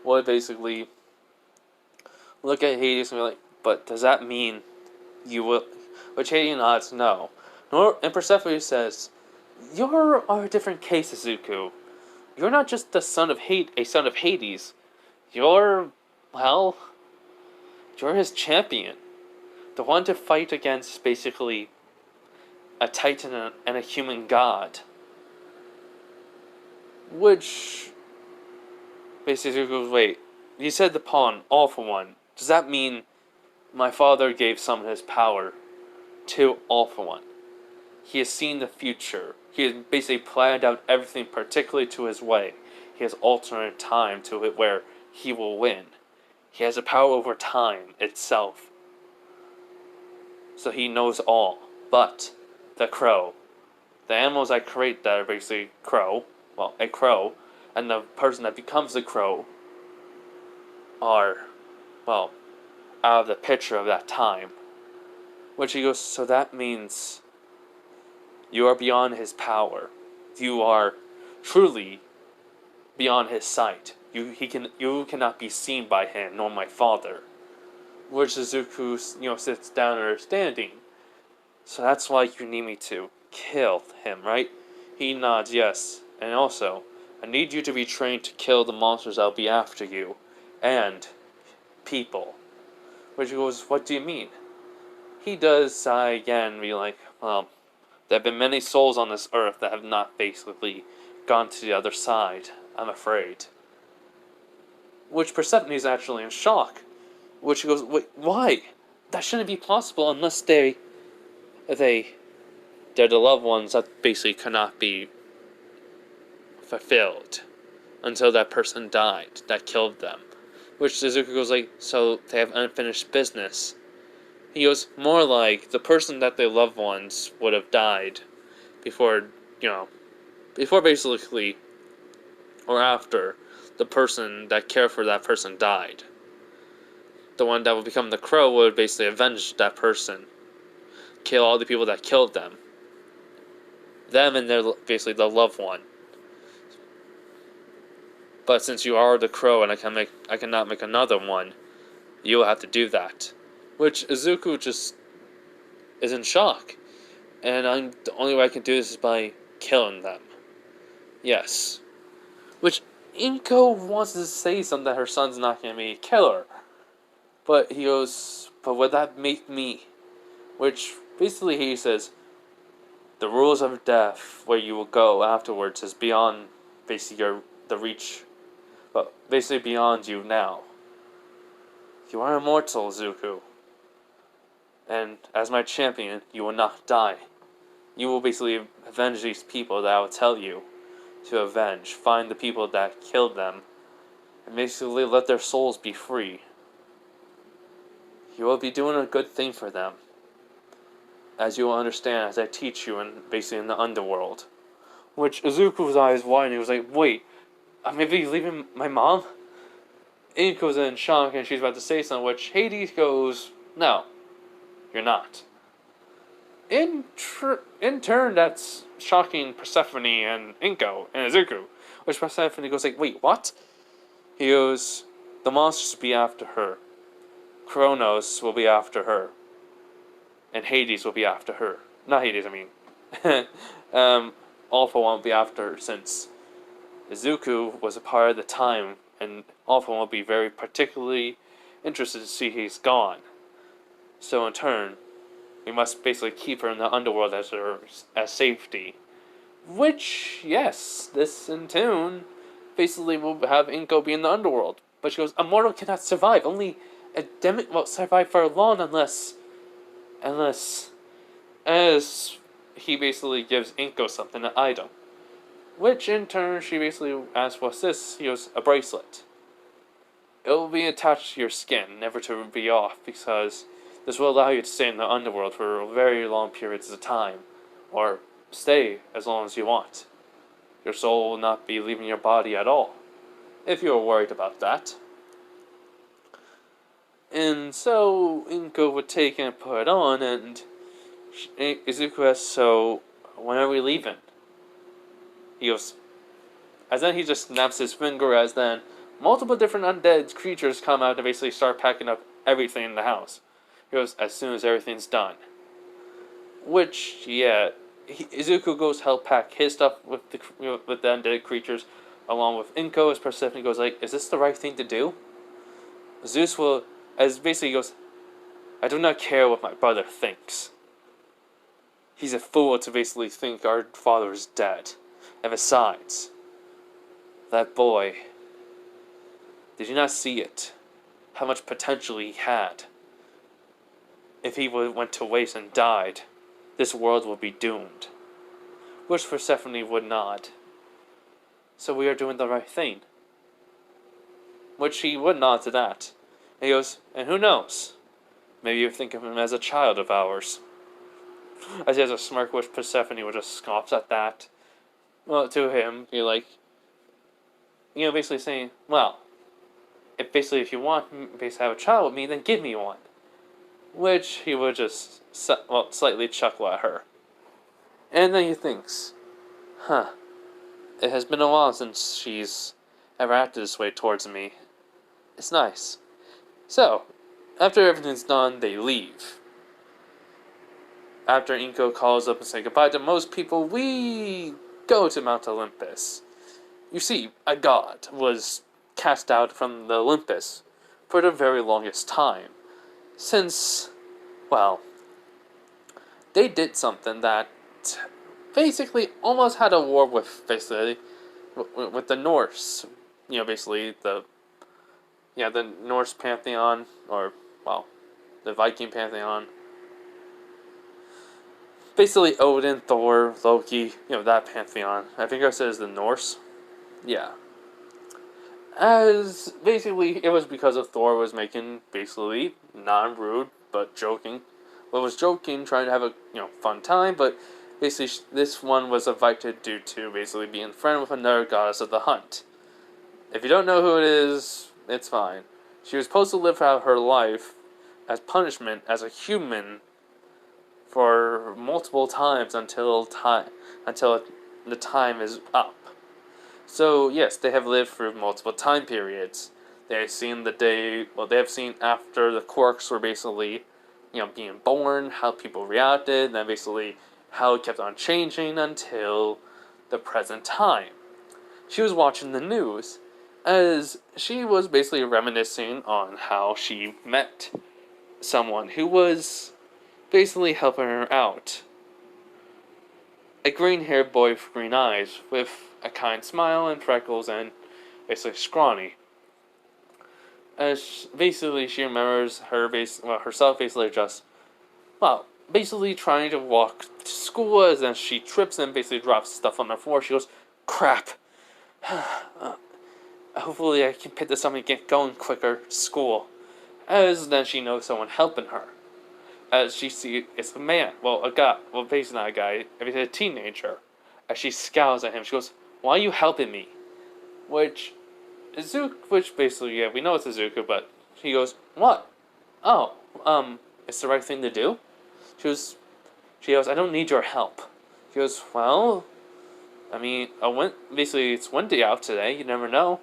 Speaker 1: would basically look at Hades and be like, but does that mean you will? Which Hades nods no. And Persephone says, you're a different case, Izuku. You're not just a son of Hades. You're his champion. The one to fight against, basically, a titan and a human god. Which, basically goes, wait, you said the pawn, all for one. Does that mean my father gave some of his power to All for One? He has seen the future. He has basically planned out everything particularly to his way. He has alternate time to it where he will win. He has a power over time itself. So he knows all. But the crow, the animals I create that are basically a crow, and the person that becomes the crow are, out of the picture of that time. Which he goes, so that means you are beyond his power. You are truly beyond his sight. You cannot be seen by him, nor my father. Which Izuku, sits down understanding. So that's why you need me to kill him, right? He nods yes. And also, I need you to be trained to kill the monsters that'll be after you. And people. Which goes, what do you mean? He does sigh again and be like, there have been many souls on this earth that have not basically gone to the other side, I'm afraid. Which Persephone is actually in shock. Which she goes, wait, why? That shouldn't be possible unless they're the loved ones that basically cannot be fulfilled until that person died that killed them. Which Izuku goes like, so they have unfinished business. He goes, more like the person that their loved ones would have died before, before basically, or after, the person that cared for that person died. The one that would become the crow would basically avenge that person. Kill all the people that killed them. Them and their, basically the loved one. But since you are the crow and I cannot make another one, you will have to do that. Which Izuku just is in shock. And the only way I can do this is by killing them. Yes. Which Inko wants to say something that her son's not going to be a killer. But he goes, but would that make me? Which basically he says, the rules of death, where you will go afterwards, is beyond basically the reach. But basically beyond you now. You are immortal, Zuko. And as my champion, you will not die. You will basically avenge these people that I will tell you to avenge. Find the people that killed them. And basically let their souls be free. You will be doing a good thing for them. As you will understand as I teach you basically in the underworld. Which Izuku's eyes widened. He was like, wait, I may be leaving my mom? Inko's in shock and she's about to say something, which Hades goes, no, you're not. In turn, that's shocking Persephone and Inko and Izuku. Which Persephone goes like, wait, what? He goes, the monsters will be after her. Kronos will be after her. And Hades will be after her. Not Hades, I mean. Alpha won't be after her since Izuku was a part of the time, and Alpha will be very particularly interested to see he's gone. So in turn, we must basically keep her in the underworld as safety. Which, yes, this in tune basically will have Inko be in the underworld. But she goes, a mortal cannot survive. Only a demon won't survive for long unless as he basically gives Inko something, an item. Which in turn, she basically asks, what's this? He goes, a bracelet. It will be attached to your skin, never to be off, because this will allow you to stay in the underworld for very long periods of time, or stay as long as you want. Your soul will not be leaving your body at all, if you are worried about that. And so, Inko would take and put it on, and Izuku asks, so, when are we leaving? He goes, as then he just snaps his finger, as then multiple different undead creatures come out and basically start packing up everything in the house. He goes, as soon as everything's done. Which, yeah, Izuku goes help pack his stuff with the undead creatures, along with Inko, as Persephone goes like, is this the right thing to do? Zeus will, as basically goes, I do not care what my brother thinks. He's a fool to basically think our father is dead. And besides, that boy, did you not see it? How much potential he had. If he went to waste and died, this world would be doomed. Which Persephone would nod. So we are doing the right thing. Which he would nod to that. And he goes, and who knows? Maybe you think of him as a child of ours. As he has a smirk, which Persephone would just scoffs at that. Well, to him, you're like, basically saying, well, if you want basically have a child with me, then give me one. Which he would just, slightly chuckle at her. And then he thinks, it has been a while since she's ever acted this way towards me. It's nice. So, after everything's done, they leave. After Inko calls up and says goodbye to most people, we go to Mount Olympus. You see, a god was cast out from the Olympus for the very longest time. Since, well, they did something that basically almost had a war with basically with the Norse, basically the Norse pantheon, or well, the Viking pantheon. Basically, Odin, Thor, Loki, that pantheon. I think I said is the Norse. Yeah. As basically, it was because of Thor was making basically non-rude but joking. Well, was joking, trying to have a fun time, but basically this one was invited due to basically being friend with another goddess of the hunt. If you don't know who it is, it's fine. She was supposed to live out her life as punishment as a human for multiple times until the time is up. So yes, they have lived through multiple time periods. They have seen they have seen after the quarks were basically, being born, how people reacted, and then basically how it kept on changing until the present time. She was watching the news as she was basically reminiscing on how she met someone who was basically helping her out. A green-haired boy with green eyes, with a kind smile and freckles and basically scrawny. As basically she remembers herself basically just, basically trying to walk to school, as then she trips and basically drops stuff on the floor. She goes, crap. Hopefully I can pick this up and get going quicker to school. As then she knows someone helping her. As she sees, it's a man, a guy, basically not a guy, it's a teenager. As she scowls at him, she goes, why are you helping me? Which basically, yeah, we know it's Izuku, but he goes, what? Oh, it's the right thing to do? She goes, I don't need your help. He goes, well, I mean, basically, it's windy out today, you never know.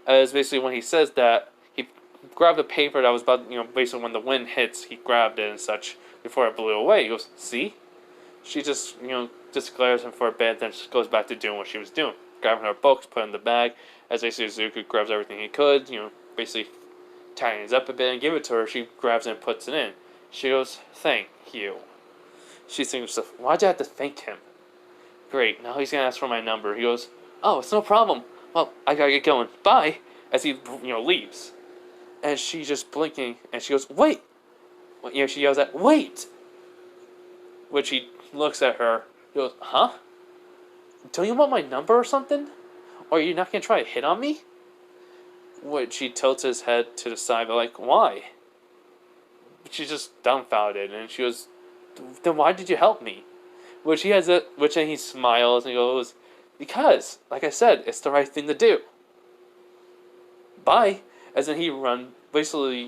Speaker 1: As basically when he says that, he grabbed a paper that was about, basically when the wind hits, he grabbed it and such before it blew away. He goes, see? She just, just glares him for a bit, then just goes back to doing what she was doing. Grabbing her books, put in the bag, as basically Izuku grabs everything he could, basically tightens up a bit and give it to her. She grabs it and puts it in. She goes, thank you. She's thinking to herself, why'd you have to thank him? Great, now he's gonna ask for my number. He goes, oh, it's no problem. Well, I gotta get going. Bye. As he, leaves. And she's just blinking, and she goes, wait. She yells at, wait. Which he looks at her. He goes, huh? Don't you want my number or something? Or are you not gonna try to hit on me? Which he tilts his head to the side, but why? She's just dumbfounded, and she goes, then why did you help me? Which then he smiles and he goes, because, like I said, it's the right thing to do. Bye. As then he basically,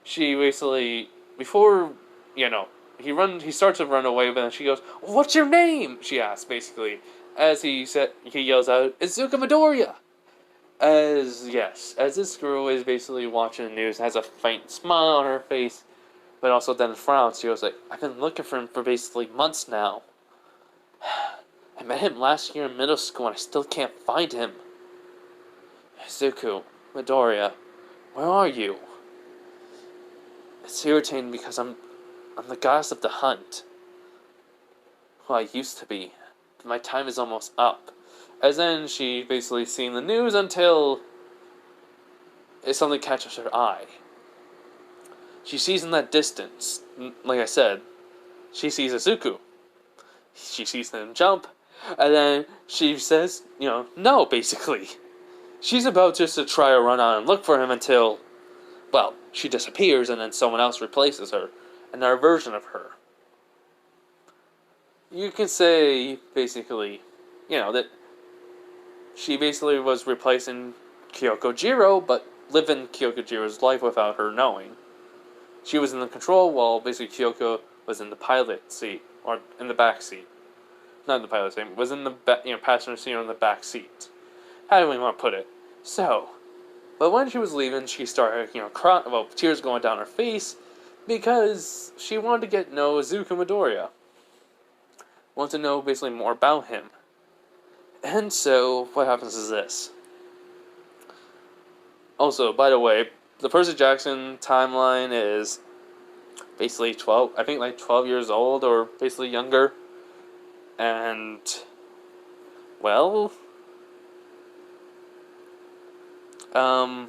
Speaker 1: she basically, before, he starts to run away, but then she goes, what's your name? She asks, basically. As he yells out, Izuku Midoriya! As this girl is basically watching the news and has a faint smile on her face, but also then frowns. She goes I've been looking for him for basically months now. I met him last year in middle school and I still can't find him. Izuku, Midoriya, where are you? It's irritating because I'm the goddess of the hunt. Who I used to be. My time is almost up. As then she basically seeing the news until something catches her eye. She sees in that distance, like I said, she sees Izuku. She sees him jump, and then she says, no, basically. She's about just to try to run out and look for him until, she disappears and then someone else replaces her. Another version of her. You can say, basically, that she basically was replacing Kyoko Jiro, but living Kyoko Jiro's life without her knowing. She was in the control while basically Kyoko was in the pilot seat, or in the back seat. Not in the pilot seat, was in the passenger seat or in the back seat. How do we want to put it? So, but when she was leaving, she started, crying, tears going down her face, because she wanted to get to know Izuku Midoriya. Want to know basically more about him. And so, what happens is this. Also, by the way, the Percy Jackson timeline is basically 12 years old, or basically younger. And, Um,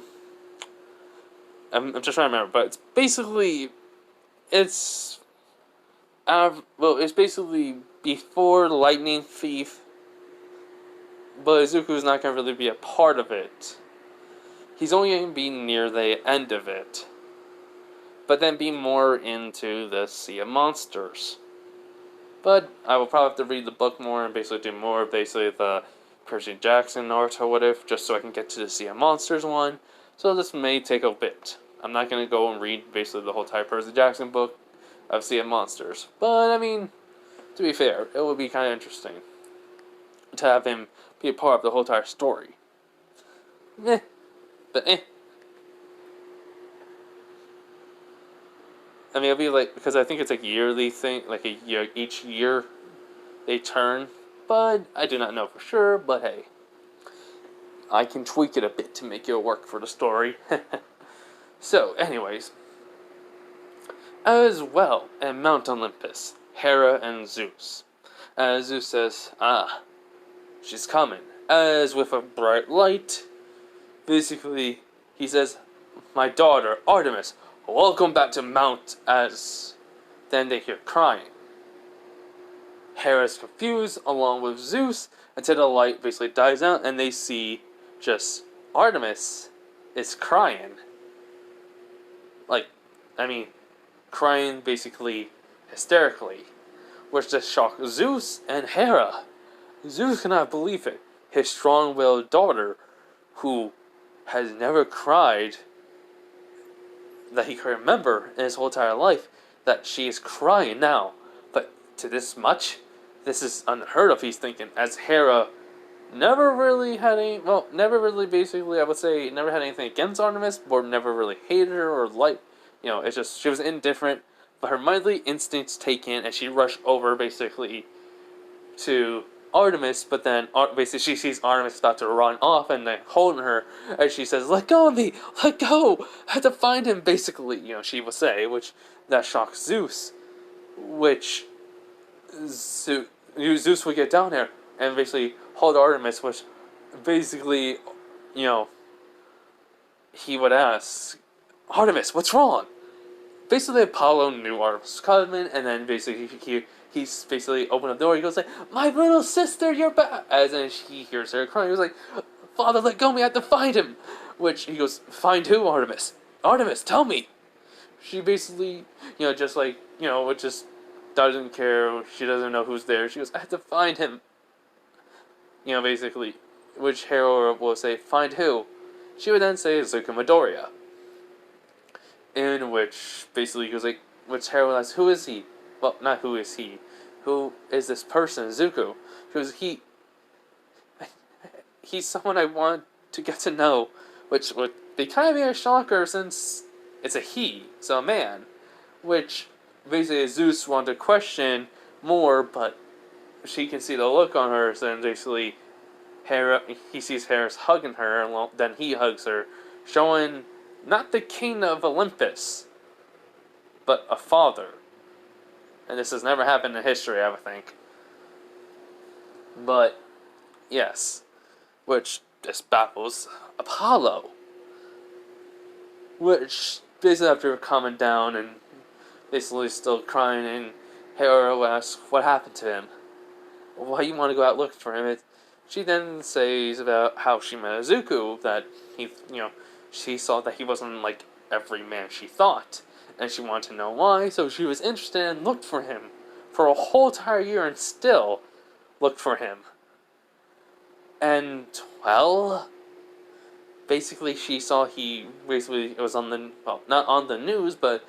Speaker 1: I'm just trying to remember, but it's basically it's it's basically before Lightning Thief, but Izuku's not gonna really be a part of it. He's only gonna be near the end of it, but then be more into the Sea of Monsters. But I will probably have to read the book more and basically do more of basically the Percy Jackson art or whatever, just so I can get to the Sea of Monsters one. So this may take a bit. I'm not going to go and read basically the whole entire Percy Jackson book of Sea of Monsters. But, I mean, to be fair, it would be kind of interesting to have him be a part of the whole entire story. But I mean, it'll be like, because I think it's a yearly thing, like a year, each year they turn. But I do not know for sure, but hey. I can tweak it a bit to make it work for the story. So, anyways. As well, at Mount Olympus, Hera and Zeus. As Zeus says, she's coming. As with a bright light, basically, he says, my daughter, Artemis, welcome back to Mount. As then they hear crying. Hera's confused, along with Zeus, until the light basically dies out, and they see just Artemis is crying. Crying basically hysterically, which just shocked Zeus and Hera. Zeus cannot believe it. His strong-willed daughter, who has never cried that he can remember in his whole entire life, that she is crying now. But to this much, this is unheard of, he's thinking, as Hera never really had basically, I would say, never had anything against Artemis, or never really hated her, or it's just, she was indifferent, but her motherly instincts take in, and she rushed over, basically, to Artemis, but then, basically, she sees Artemis about to run off, and then holding her, and she says, let go of me, let go, I have to find him, basically, she would say, which, that shocks Zeus, which, Zeus would get down there, and basically hold Artemis, which, basically, he would ask, Artemis, what's wrong? Basically, Apollo knew Artemis was coming, and then basically he's basically opened the door. He goes like, "My little sister, you're back!" As then he hears her crying. He was like, "Father, let go of me! I have to find him." Which he goes, "Find who, Artemis? Artemis, tell me." She basically, just just doesn't care. She doesn't know who's there. She goes, "I have to find him." Basically, which Hera will say, "Find who?" She would then say, "Zuko Midoriya." In which, basically, he was like, which Hera was, who is he? Well, not who is he. Who is this person, Zuko? She was, he's someone I want to get to know. Which would be kind of be a shocker since it's a he, so a man. Which, basically, Zeus wanted to question more, but she can see the look on her, so then basically, he sees Hera's hugging her, and then he hugs her, showing not the king of Olympus, but a father. And this has never happened in history, I would think. But, yes. Which, this baffles Apollo. Which, basically after calming down and basically still crying, and Hera asks what happened to him. Why you want to go out looking for him? She then says about how she met Izuku, that he, she saw that he wasn't like every man she thought, and she wanted to know why, so she was interested and looked for him for a whole entire year and still looked for him. And, well, basically she saw he basically was on the, well, not on the news, but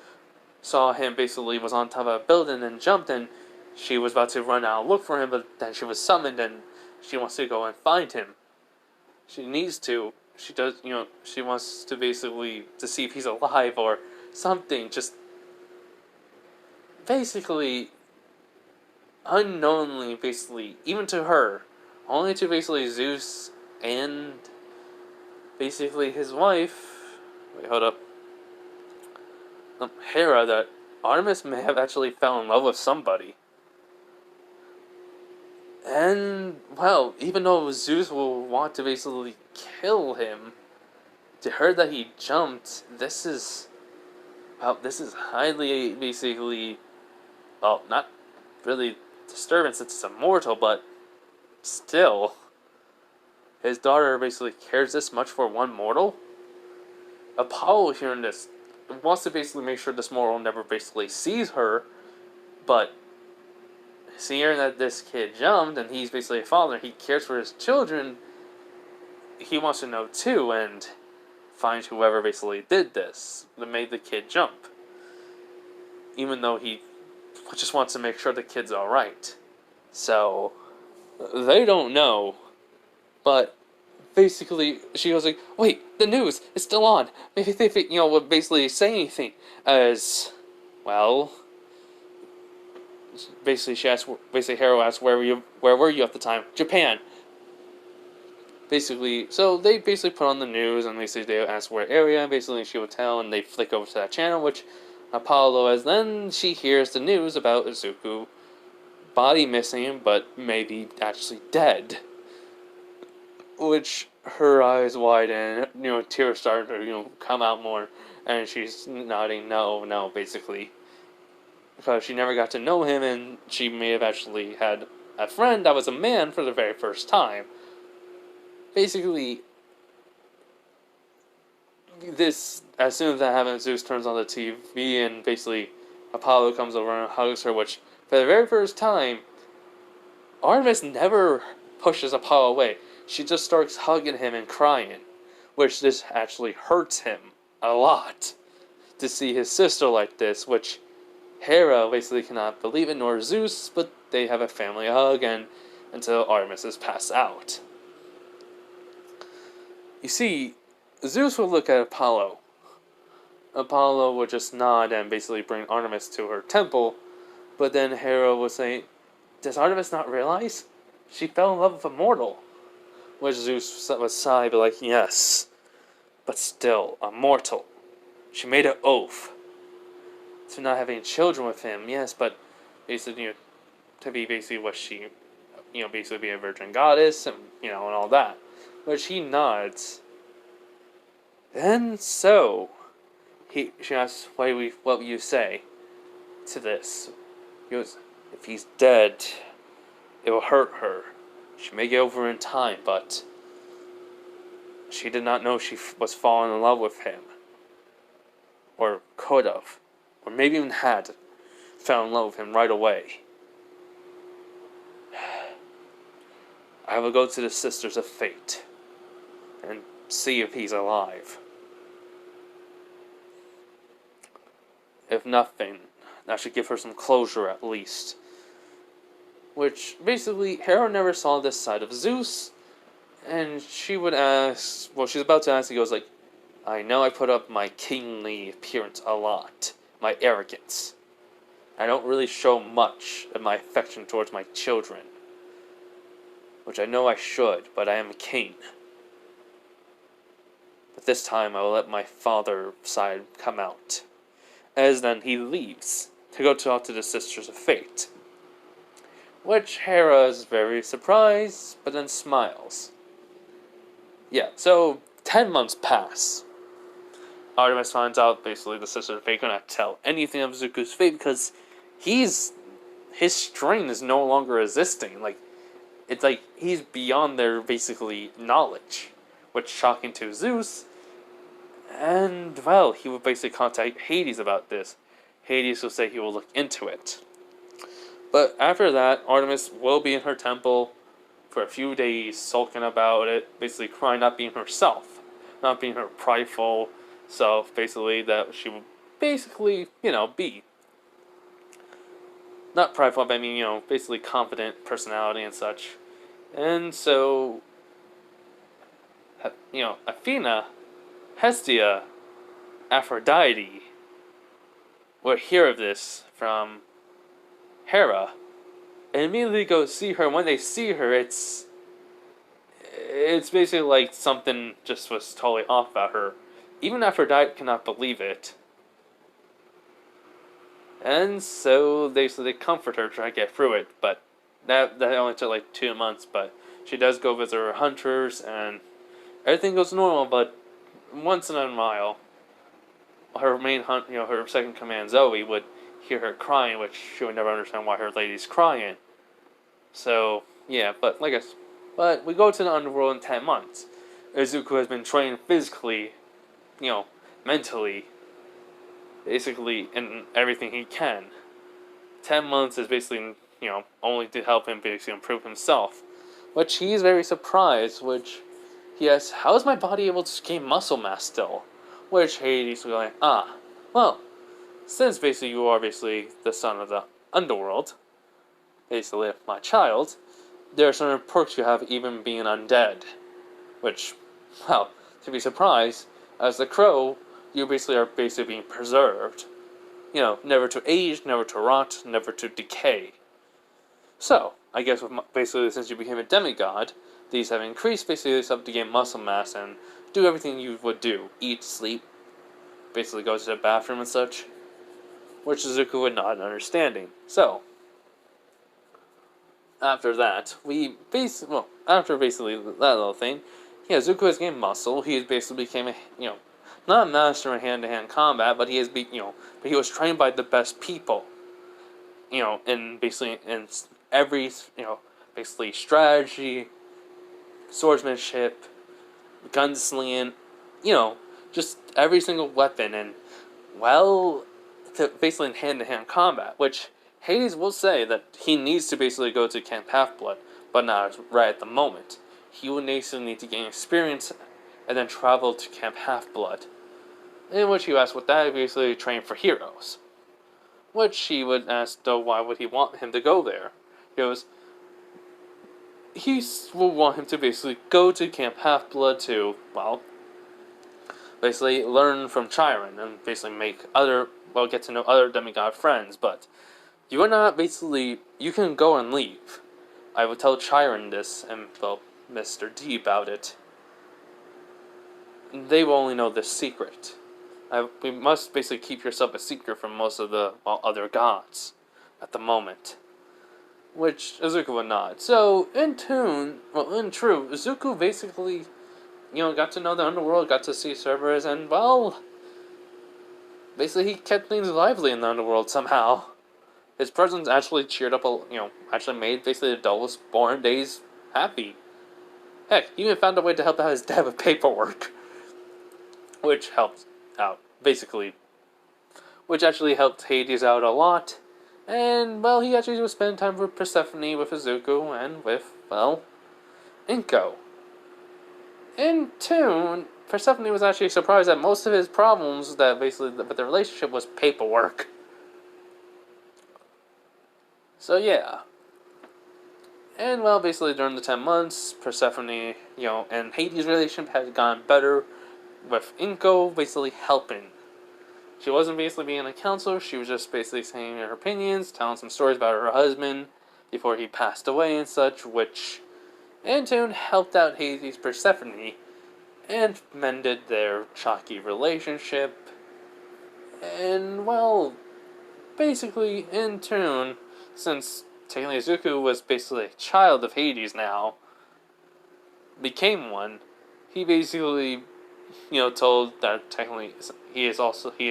Speaker 1: saw him basically was on top of a building and jumped, and she was about to run out and look for him, but then she was summoned and she wants to go and find him. She needs to. She does, she wants to basically, to see if he's alive or something, just basically, unknowingly, basically, even to her, only to basically Zeus and basically his wife, wait, hold up, Hera, that Artemis may have actually fell in love with somebody. And, well, even though Zeus will want to basically kill him, to her that he jumped, this is highly, basically, well, not really disturbance since it's immortal, but still, his daughter basically cares this much for one mortal. Apollo, hearing this, wants to basically make sure this mortal never basically sees her, but seeing that this kid jumped and he's basically a father, he cares for his children, he wants to know too, and find whoever basically did this, that made the kid jump. Even though he just wants to make sure the kid's alright. So, they don't know, but basically, she goes like, wait, the news is still on. Maybe they, would basically say anything. As, well, basically Hero asks, where were you at the time? Japan. Basically, so they basically put on the news, and they ask where area, and basically she would tell, and they flick over to that channel, which Apollo, as then she hears the news about Izuku, body missing, but maybe actually dead. Which her eyes widen, tears start to, come out more, and she's nodding no, basically. Because she never got to know him, and she may have actually had a friend that was a man for the very first time. Basically, this, as soon as that happens, Zeus turns on the TV, and basically Apollo comes over and hugs her, which, for the very first time, Artemis never pushes Apollo away. She just starts hugging him and crying, which this actually hurts him a lot to see his sister like this, which Hera basically cannot believe it, nor Zeus, but they have a family hug and until Artemis is passed out. You see, Zeus would look at Apollo. Apollo would just nod and basically bring Artemis to her temple, but then Hera would say, does Artemis not realize? She fell in love with a mortal. Which Zeus would sigh, be like, yes, but still, a mortal. She made an oath to not having children with him, yes, but basically, to be basically what she, basically be a virgin goddess, and, and all that. Which he nods. Then so, she asks, what will you say to this? He goes, if he's dead, it will hurt her. She may get over in time, but she did not know she was falling in love with him. Or could have. Or maybe even had fell in love with him right away. I will go to the Sisters of Fate and see if he's alive. If nothing, that should give her some closure at least. Which, basically, Hera never saw this side of Zeus, and she would ask, well, she's about to ask, he goes like, I know I put up my kingly appearance a lot, my arrogance. I don't really show much of my affection towards my children, which I know I should, but I am a king. But this time I will let my father side come out. As then he leaves to go talk to the Sisters of Fate. Which Hera is very surprised, but then smiles. Yeah, so 10 months pass. Artemis finds out basically the Sisters of Fate cannot tell anything of Zuko's fate because his strain is no longer existing. It's like he's beyond their basically knowledge, which is shocking to Zeus. And well, he would basically contact Hades about this. Hades will say he will look into it. But after that, Artemis will be in her temple for a few days, sulking about it, basically crying, not being herself, not being her prideful self, basically, that she would basically, be. Not prideful, but I mean, basically confident personality and such. And so, Athena, Hestia, Aphrodite would hear of this from Hera, and immediately go see her. And when they see her, it's basically like something just was totally off about her. Even Aphrodite cannot believe it. And so they comfort her, try to get through it, but that only took like 2 months, but she does go visit her hunters, and everything goes normal, but once in a while, her main hunt, her second command Zoe would hear her crying, which she would never understand why her lady's crying. So yeah, but we go to the underworld in 10 months. Izuku has been trained physically, mentally, basically in everything he can. 10 months is basically, only to help him basically improve himself. Which he's very surprised, which he asks, how is my body able to gain muscle mass still? Which Hades will be like, well, since basically you are basically the son of the underworld, basically my child, there are certain perks you have even being undead. Which, well, to be surprised, as the crow, you basically are being preserved. Never to age, never to rot, never to decay. So, I guess basically since you became a demigod, these have increased basically yourself to gain muscle mass and do everything you would do. Eat, sleep, basically go to the bathroom and such. Which Zuko would not understanding. So, after that, after basically that little thing, Zuko has gained muscle. He has basically became not a master in hand-to-hand combat, but he has but he was trained by the best people. In basically in every basically strategy, swordsmanship, gunslinging, just every single weapon, and basically in hand-to-hand combat, which Hades will say that he needs to basically go to Camp Half-Blood, but not right at the moment. He will basically need to gain experience and then travel to Camp Half-Blood. In which he asks what that basically train for heroes. Which he would ask, though, why would he want him to go there? He will want him to basically go to Camp Half-Blood to, basically learn from Chiron and basically get to know other demigod friends, but you are not basically, you can go and leave. I will tell Chiron this, and, Mr. D about it. They will only know this secret. We must basically keep yourself a secret from most of the, other gods at the moment. Which Izuku would not. So, in truth, Izuku basically, got to know the underworld, got to see Cerberus, and, basically he kept things lively in the underworld somehow. His presence actually cheered up, actually made basically the dullest born days happy. Heck, he even found a way to help out his dad with paperwork. Which helped out, basically. Which actually helped Hades out a lot. And, he actually would spend time with Persephone, with Izuku, and with, Inko. In tune, Persephone was actually surprised that most of his problems with the relationship was paperwork. So, yeah. And, basically during the 10 months, Persephone, and Hades' relationship has gone better, with Inko basically helping. She wasn't basically being a counselor, she was just basically saying her opinions, telling some stories about her husband before he passed away and such, which in turn helped out Hades' Persephone and mended their chalky relationship. And, basically, in turn, since technically Izuku was basically a child of Hades now, became one, he basically, told that technically he is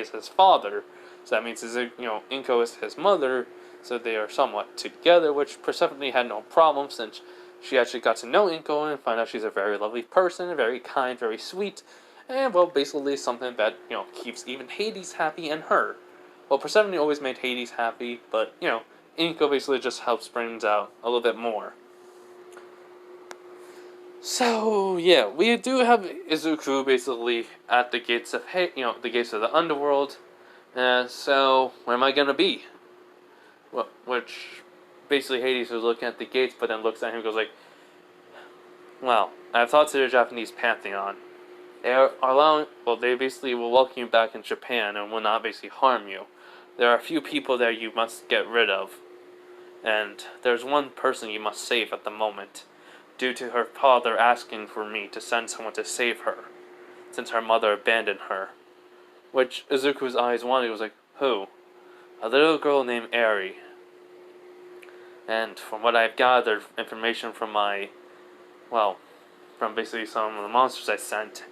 Speaker 1: his father, so that means Inko is his mother, so they are somewhat together, which Persephone had no problem since she actually got to know Inko and find out she's a very lovely person, very kind, very sweet, and basically something that, keeps even Hades happy and her. Persephone always made Hades happy, but, Inko basically just helps brings out a little bit more. So, yeah, we do have Izuku basically at the gates of, the gates of the underworld. So, where am I gonna be? Which, basically Hades was looking at the gates, but then looks at him and goes like, I've thought to the Japanese Pantheon. They basically will welcome you back in Japan and will not basically harm you. There are a few people there you must get rid of. And there's one person you must save at the moment, due to her father asking for me to send someone to save her, since her mother abandoned her. Which Izuku's eyes wanted, was like, who? A little girl named Eri. And from what I've gathered, information from from basically some of the monsters I sent,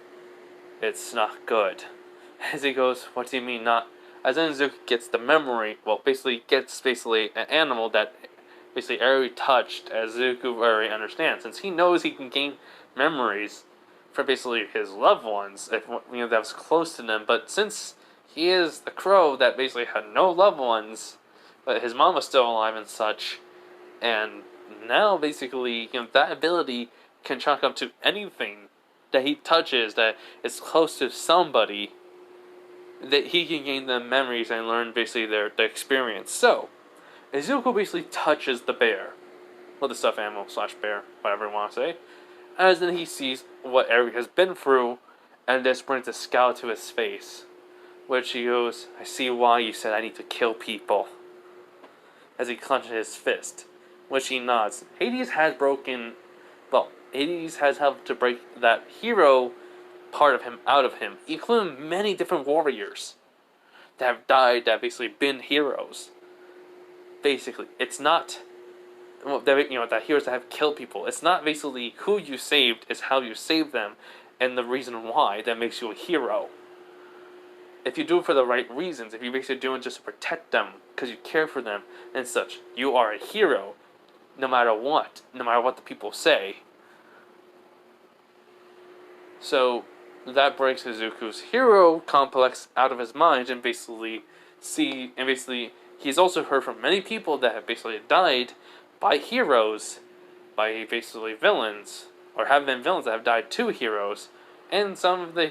Speaker 1: It's not good. As he goes, what do you mean not? As then Zuko gets the memory, well, gets an animal that basically already touched, as Zuko already understands, since he knows he can gain memories for basically his loved ones, if that was close to them. But since he is the crow that basically had no loved ones, but his mom was still alive and such, and now basically that ability can chalk up to anything that he touches that is close to somebody, that he can gain the memories and learn basically their experience. So, Izuku basically touches the bear, well, the stuffed animal / bear, whatever you want to say, as then he sees what Eric has been through, and this brings a scowl to his face, which he goes, I see why you said I need to kill people, as he clenches his fist, which he nods. Hades has helped to break that hero part of him out of him, including many different warriors that have died, that have basically been heroes. Basically, it's not that heroes that have killed people. It's not basically who you saved, it's how you saved them, and the reason why that makes you a hero. If you do it for the right reasons, if you're basically doing it just to protect them because you care for them and such, you are a hero, no matter what the people say. So that breaks Izuku's hero complex out of his mind, and basically he's also heard from many people that have basically died by heroes, by basically villains, or have been villains that have died to heroes, and some of the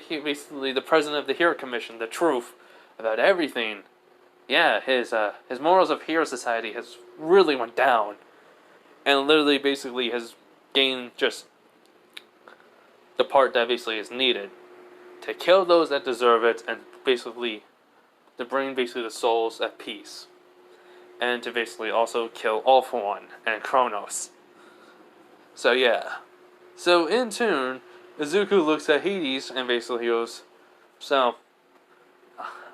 Speaker 1: president of the Hero Commission, the truth about everything. Yeah, his morals of Hero Society has really went down, and literally basically has gained just the part that basically is needed to kill those that deserve it, and basically to bring basically the souls at peace, and to basically also kill All For One and Kronos. So yeah, so in turn, Izuku looks at Hades and basically goes, so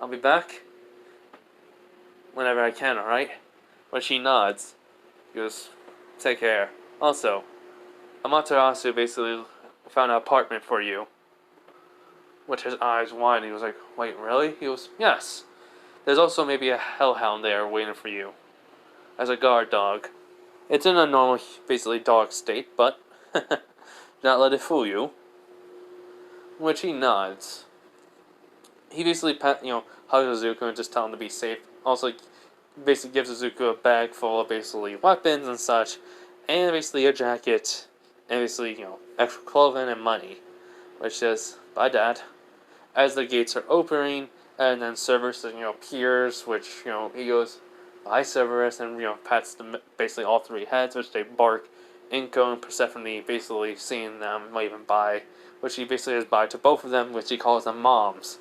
Speaker 1: I'll be back whenever I can, alright? When she nods, he goes, take care. Also, Amaterasu basically found an apartment for you. With his eyes wide, he was like, wait, really? He goes, yes. There's also maybe a hellhound there waiting for you, as a guard dog. It's in a normal, basically, dog state, but do not let it fool you. Which he nods. He basically, hugs Izuku and just tells him to be safe. Also, basically gives Izuku a bag full of basically weapons and such, and basically a jacket, and basically, extra clothing and money. Which says, bye, Dad. As the gates are opening, and then Cerberus, appears, which, he goes, bye, Cerberus, and, pats basically all three heads, which they bark. Inko and Persephone basically seeing them, waving bye, which he basically says bye to both of them, which he calls them moms.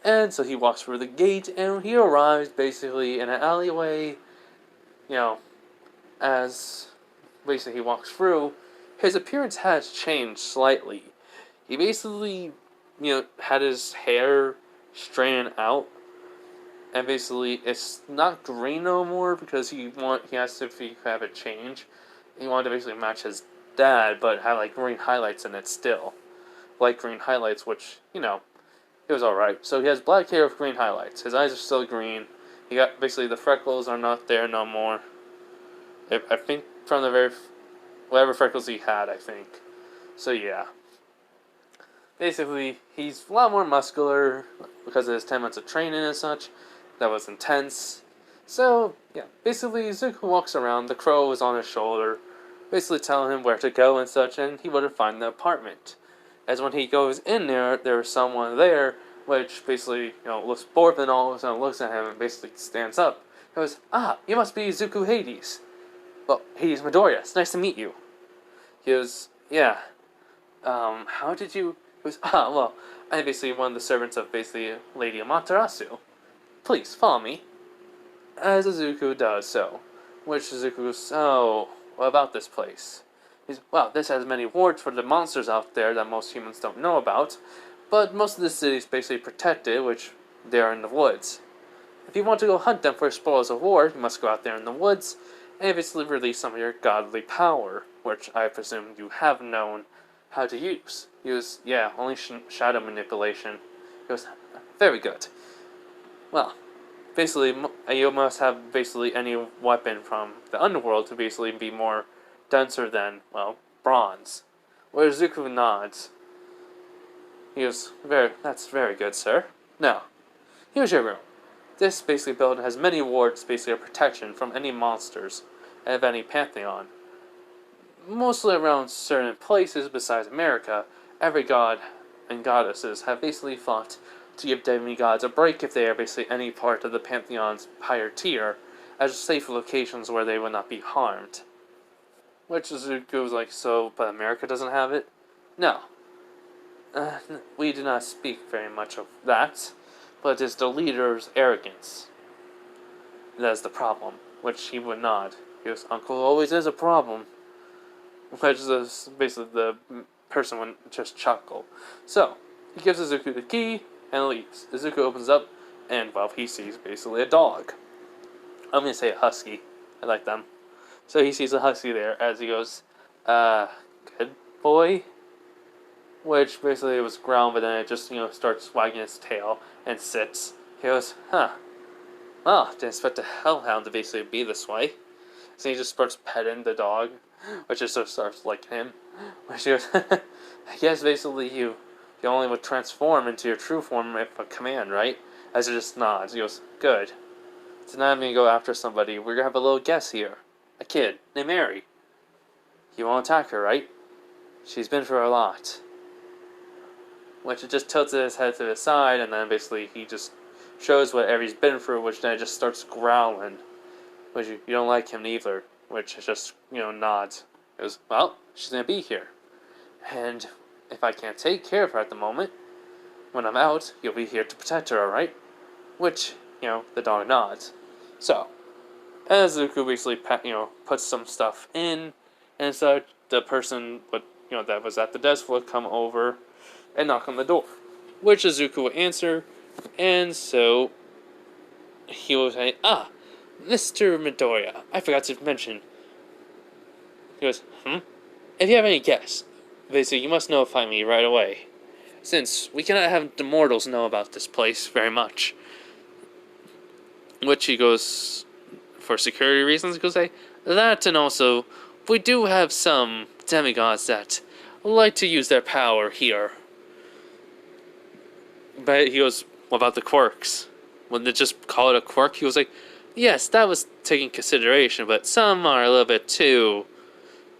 Speaker 1: And so he walks through the gate, and he arrives basically in an alleyway, as basically he walks through, his appearance has changed slightly. He basically, had his hair straightened out, and basically it's not green no more because he has to have it change. He wanted to basically match his dad, but had like green highlights in it still, light green highlights, which it was alright. So he has black hair with green highlights. His eyes are still green. He got basically the freckles are not there no more. I think from the whatever freckles he had, I think. So yeah. Basically, he's a lot more muscular because of his 10 months of training and such. That was intense. So, yeah, basically, Zuko walks around, the crow is on his shoulder, basically telling him where to go and such, and he wouldn't find the apartment. As when he goes in there, there's someone there, which basically, looks bored, and all of a sudden looks at him and basically stands up. He goes, you must be Zuko Hades. Well, Hades Midoriya, it's nice to meet you. He goes, yeah, how did you... He goes, well, I'm basically one of the servants of basically Lady Amaterasu. Please, follow me. As Izuku does so. Which Izuku goes, what about this place? He's, well, this has many wards for the monsters out there that most humans don't know about, but most of the city is basically protected, which they are in the woods. If you want to go hunt them for spoils of war, you must go out there in the woods, and basically release some of your godly power, which I presume you have known how to use. He goes, yeah, only shadow manipulation. He goes, very good. Well, basically, you must have basically any weapon from the underworld to basically be more denser than, well, bronze. Where Zuko nods. He goes, that's very good, sir. Now, here's your room. This basically building has many wards, basically a protection from any monsters of any pantheon. Mostly around certain places besides America, every god and goddesses have basically fought to give demigods a break if they are basically any part of the pantheon's higher tier, as safe locations where they will not be harmed. Which Zuko was like, so, but America doesn't have it? No. We do not speak very much of that, but it is the leader's arrogance. That is the problem, which he would nod. He goes, Uncle always is a problem. Which is basically the person would just chuckle. So, he gives Izuku the key and leaves. Izuku opens up, and, well, he sees basically a dog. I'm going to say a husky. I like them. So he sees a husky there as he goes, good boy? Which basically it was ground, but then it just, starts wagging its tail and sits. He goes, huh. Well, didn't expect a hellhound to basically be this way. So he just starts petting the dog, which just sort of starts liking him. Which he goes, I guess basically you only would transform into your true form if a command, right? As he just nods. He goes, good. Tonight I'm going to go after somebody. We're going to have a little guest here. A kid named Mary. You won't attack her, right? She's been through a lot. Which it just tilts his head to the side, and then basically he just shows what Aries been through, which then it just starts growling. Which you don't like him either. Which is just, nods. He goes, well, she's going to be here. And if I can't take care of her at the moment, when I'm out, you'll be here to protect her, alright? Which, the dog nods. So, as Zuko basically, puts some stuff in, and so the person that was at the desk would come over and knock on the door, which Zuko would answer, and so he would say, Mr. Midoriya, I forgot to mention. He goes, If you have any guess, basically you must notify me right away, since we cannot have the mortals know about this place very much. Which he goes, for security reasons, he goes, that, and also, we do have some demigods that like to use their power here. But he goes, what about the quirks? Wouldn't they just call it a quirk? He was like, yes, that was taken consideration, but some are a little bit too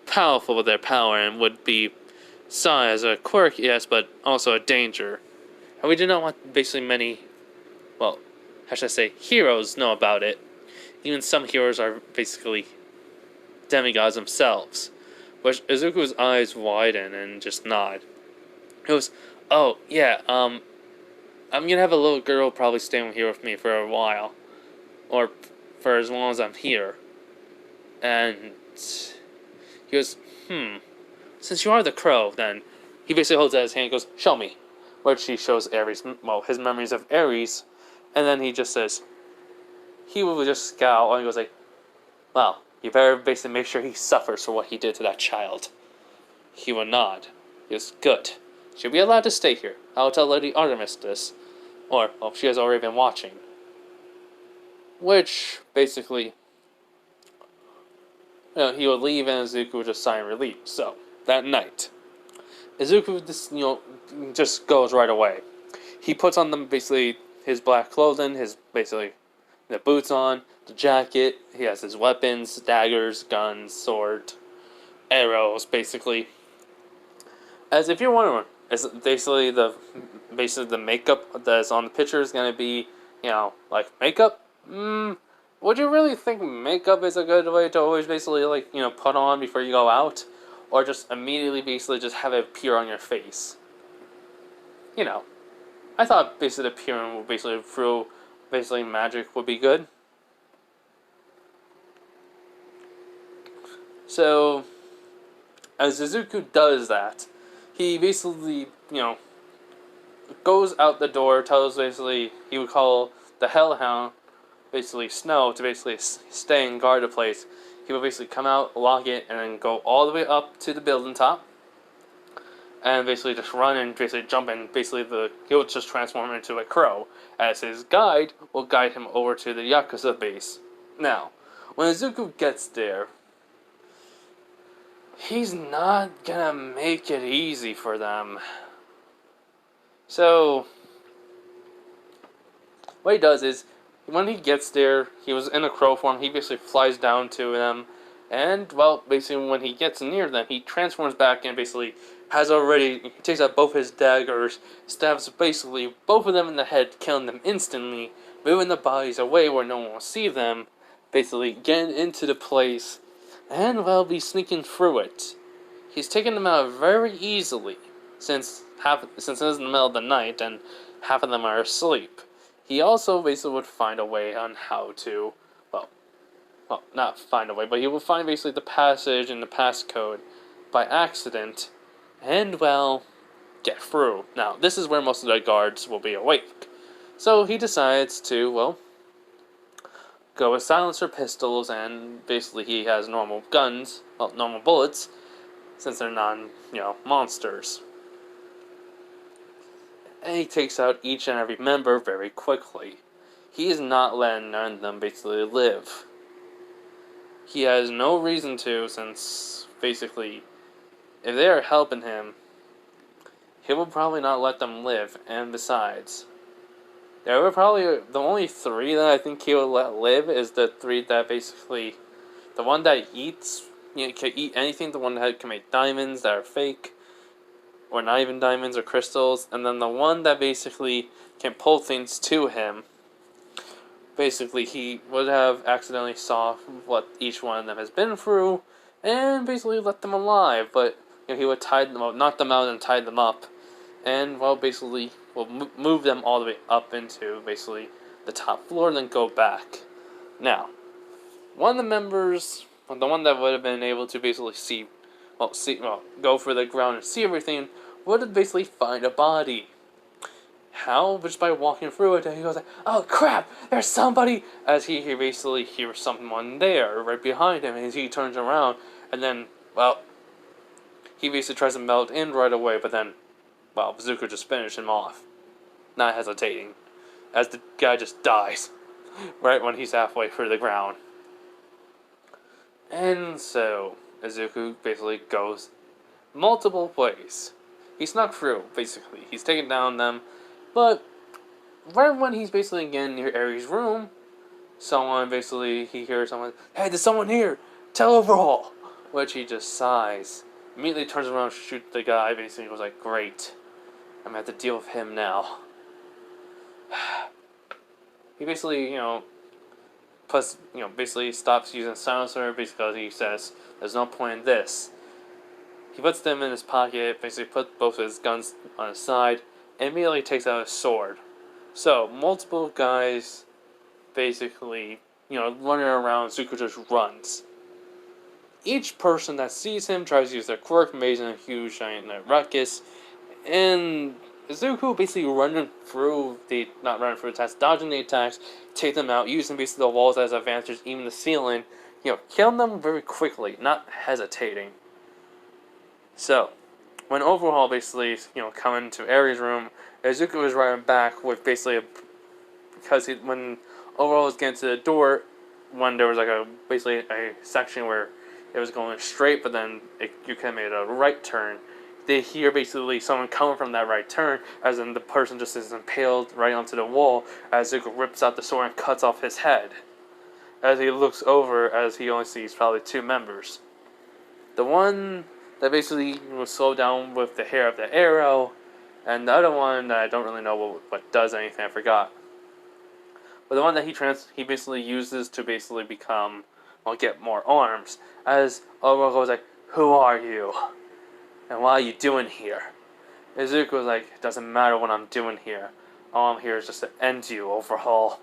Speaker 1: powerful with their power and would be saw as a quirk, yes, but also a danger. And we do not want basically many, well, how should I say, heroes know about it. Even some heroes are basically demigods themselves. Which Izuku's eyes widen and just nod. He goes, oh, yeah, I'm gonna have a little girl probably staying here with me for a while. Or for as long as I'm here. And he goes, since you are the crow, then he basically holds out his hand and goes, show me. Which he shows Ares, well, his memories of Ares. And then he just says, he will just scowl and he goes like, well, you better basically make sure he suffers for what he did to that child. He will nod. He goes, good. She'll be allowed to stay here. I'll tell Lady Artemis this. Or, well, she has already been watching. Which, basically, he would leave and Izuku would just sign relief. So, that night, Izuku just goes right away. He puts on basically his black clothing, basically the boots on, the jacket. He has his weapons, daggers, guns, sword, arrows, basically. As if you're wondering, is basically the makeup that's on the picture is gonna be, like makeup? Would you really think makeup is a good way to always basically put on before you go out? Or just immediately basically just have it appear on your face? I thought basically appearing basically through basically magic would be good. So, as Izuku does that, he basically, goes out the door, tells basically, he would call the Hellhound, basically Snow, to basically stay and guard the place. He would basically come out, lock it, and then go all the way up to the building top. and basically just run and basically jump, and basically he'll just transform into a crow, as his guide will guide him over to the Yakuza base. Now, when Izuku gets there, he's not gonna make it easy for them. So, what he does is, when he gets there, he was in a crow form, he basically flies down to them, and, well, basically when he gets near them, he transforms back and basically he takes out both his daggers, stabs basically both of them in the head, killing them instantly, moving the bodies away where no one will see them, basically getting into the place, and, well, be sneaking through it. He's taking them out very easily, since it's in the middle of the night, and half of them are asleep. He also basically would find a way on how to, well, not find a way, but he will find basically the passage and the passcode by accident, and, well, get through. Now, this is where most of the guards will be awake. So he decides to, well, go with silencer pistols, and basically he has normal guns, well, normal bullets, since they're monsters. And he takes out each and every member very quickly. He is not letting none of them basically live. He has no reason to, since basically, if they are helping him, he will probably not let them live. And besides, there were probably the only 3 that I think he would let live is the 3 that basically, the one that eats, can eat anything, the one that can make diamonds that are fake, or not even diamonds or crystals, and then the one that basically can pull things to him. Basically, he would have accidentally saw what each one of them has been through, and basically let them alive, but he would knock them out and tie them up, and, well, basically will move them all the way up into basically the top floor and then go back. Now, one of the members, the one that would have been able to basically go for the ground and see everything, would have basically find a body. How? Just by walking through it, and he goes like, "Oh crap! There's somebody!" As he basically hears someone there right behind him, and he turns around, and then, well, he basically tries to melt in right away, but then, well, Zuko just finished him off, not hesitating, as the guy just dies right when he's halfway through the ground. And so Izuku basically goes multiple ways. He snuck through, basically. He's taken down them, but right when he's basically again near Aries' room, he hears someone, "Hey, there's someone here! Tell overhaul!" Which he just sighs. Immediately turns around to shoot the guy, basically goes like, "Great. I'm gonna have to deal with him now." He basically, basically stops using silencer because he says, "There's no point in this." He puts them in his pocket, basically puts both of his guns on his side, and immediately takes out his sword. So, multiple guys basically, running around, Zuko just runs. Each person that sees him tries to use their quirk, making a huge giant ruckus, and Zuko basically not running through attacks, dodging the attacks, take them out, using basically the walls as advantage, even the ceiling, killing them very quickly, not hesitating. So, when Overhaul basically, coming to Aries' room, Izuku was running back with basically when Overhaul was getting to the door, when there was basically a section where it was going straight, but then you kind of made a right turn. They hear basically someone coming from that right turn, as in the person just is impaled right onto the wall, as Zuko rips out the sword and cuts off his head. As he looks over, as he only sees probably 2 members. The one that basically was slowed down with the hair of the arrow, and the other one that I don't really know what does anything, I forgot. But the one that he basically uses to basically get more arms, as Oro goes like, "Who are you? And why are you doing here?" Izuku was like, "It doesn't matter what I'm doing here. All I'm here is just to end you, Overhaul."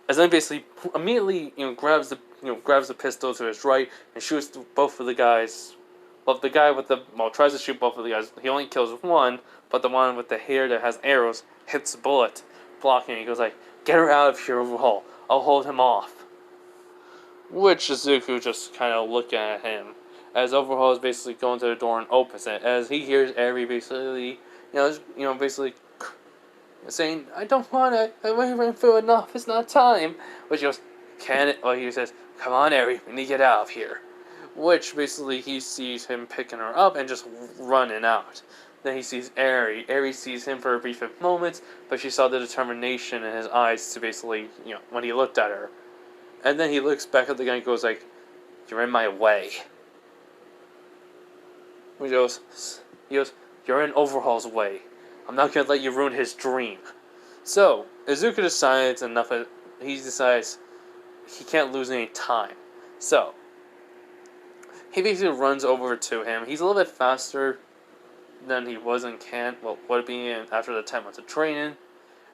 Speaker 1: As then basically immediately grabs the pistol to his right and shoots both of the guys. Well, the guy tries to shoot both of the guys. He only kills one, but the one with the hair that has arrows hits the bullet, blocking. He goes like, "Get her out of here, Overhaul. I'll hold him off." Which Izuku just kind of looking at him, as Overhaul is basically going to the door and opens it, as he hears Eri basically, basically saying, "I don't want it. I'm waiting for enough. It's not time." Which goes, "Can it?" Well, he says, "Come on, Eri, we need to get out of here." Which basically he sees him picking her up and just running out. Then he sees Eri. Eri sees him for a brief moment, but she saw the determination in his eyes to basically, when he looked at her. And then he looks back at the guy and goes like, "You're in my way." He goes, "You're in Overhaul's way. I'm not going to let you ruin his dream." So, Izuku decides he decides he can't lose any time. So, he basically runs over to him. He's a little bit faster than he was in camp, would be after the 10 months of training.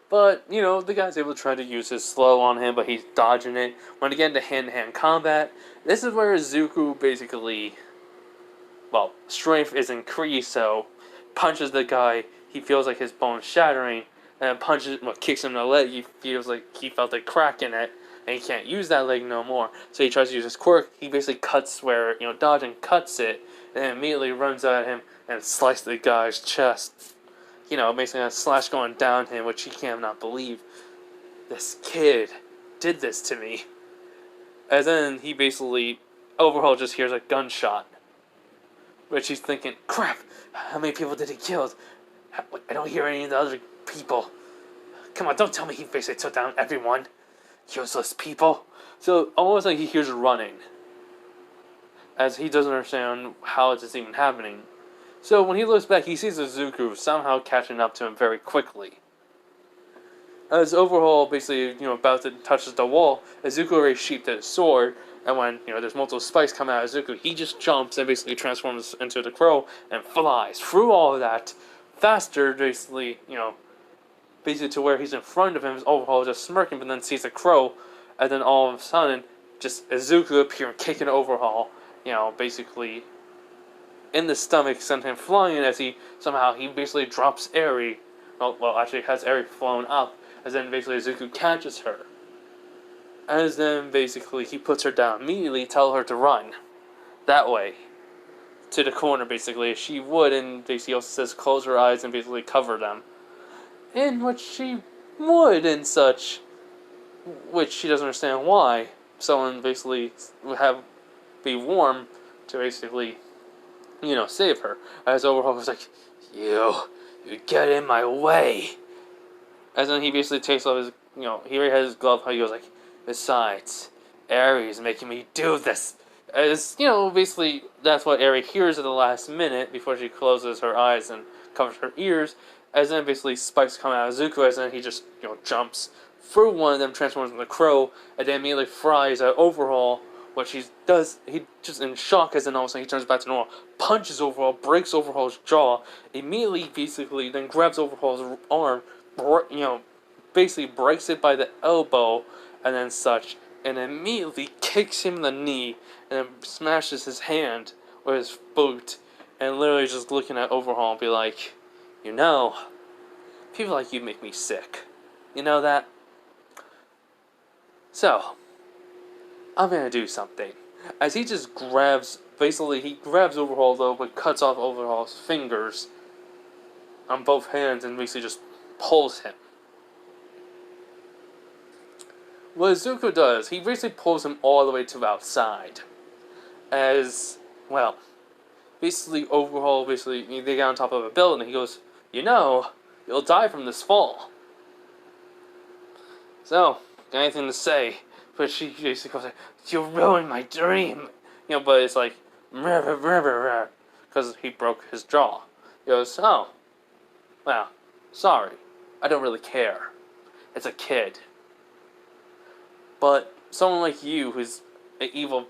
Speaker 1: But, the guy's able to try to use his slow on him, but he's dodging it. When they get into hand-to-hand combat, this is where Izuku basically, strength is increased, so punches the guy, he feels like his bone's shattering, and then kicks him in the leg, he feels like he felt a crack in it, and he can't use that leg no more, so he tries to use his quirk. He basically cuts where, dodging cuts it, and then immediately runs at him and slices the guy's chest. Basically a slash going down him, which he cannot believe. This kid did this to me. And then he basically, Overhaul just hears a gunshot, which he's thinking, "Crap, how many people did he kill? I don't hear any of the other people. Come on, don't tell me he basically took down everyone. Useless people." So, almost like he hears running, as he doesn't understand how it's even happening. So, when he looks back, he sees Izuku somehow catching up to him very quickly. As Overhaul basically, about to touch the wall, Izuku already sheathed his sword, and when, there's multiple spikes coming out of Izuku, he just jumps and basically transforms into the crow and flies through all of that faster, basically to where he's in front of him. Overhaul just smirking, but then sees the crow, and then all of a sudden, just Izuku appearing, kicking Overhaul, basically in the stomach, sent him flying as he basically drops Eri. Actually has Eri flown up, as then basically Izuku catches her. As then basically he puts her down immediately, tell her to run that way to the corner, basically, as she would, and basically also says close her eyes and basically cover them, in which she would and such, which she doesn't understand why someone basically would be warm to basically save her. As Overhaul was like, you get in my way. As then he basically takes off his, he already has his glove, he goes like, "Besides, Eri making me do this." As, basically, that's what Eri hears at the last minute, before she closes her eyes and covers her ears. As then basically spikes come out of Zuko, as then he just, jumps through one of them, transforms into a crow, and then immediately fries at Overhaul. What he just in shock, as then all of a sudden he turns back to normal, punches Overhaul, breaks Overhaul's jaw, immediately basically then grabs Overhaul's arm, basically breaks it by the elbow, and then such, and immediately kicks him in the knee, and then smashes his hand with his boot, and literally just looking at Overhaul and be like, people like you make me sick. You know that? So, I'm gonna do something. As he just grabs Overhaul though, but cuts off Overhaul's fingers on both hands and basically just pulls him. What Izuku does, he basically pulls him all the way to the outside. As, basically Overhaul, they get on top of a building, and he goes, "You'll die from this fall. So, got anything to say?" But she basically goes like, "You ruined my dream." But it's like, because he broke his jaw. He goes, "Oh, well, sorry. I don't really care. It's a kid. But someone like you, who's an evil,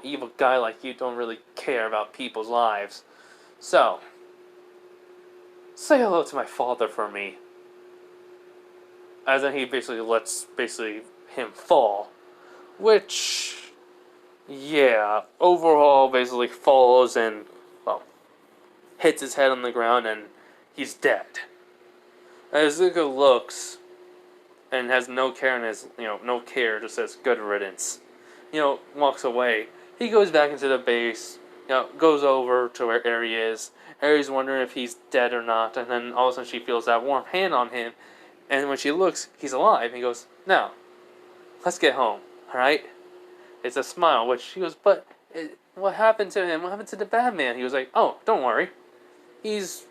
Speaker 1: evil guy like you, don't really care about people's lives. So, say hello to my father for me." And then he basically lets him fall, which, Overhaul basically falls and, hits his head on the ground, and he's dead. As Zuko looks and has no care in his, no care, just says good riddance. Walks away. he goes back into the base, goes over to where Eri is. Eri's wondering if he's dead or not, and then all of a sudden she feels that warm hand on him, and when she looks, he's alive. He goes, "Now, let's get home, alright?" It's a smile, which she goes, "But what happened to him? What happened to the bad man?" He was like, "Oh, don't worry. He's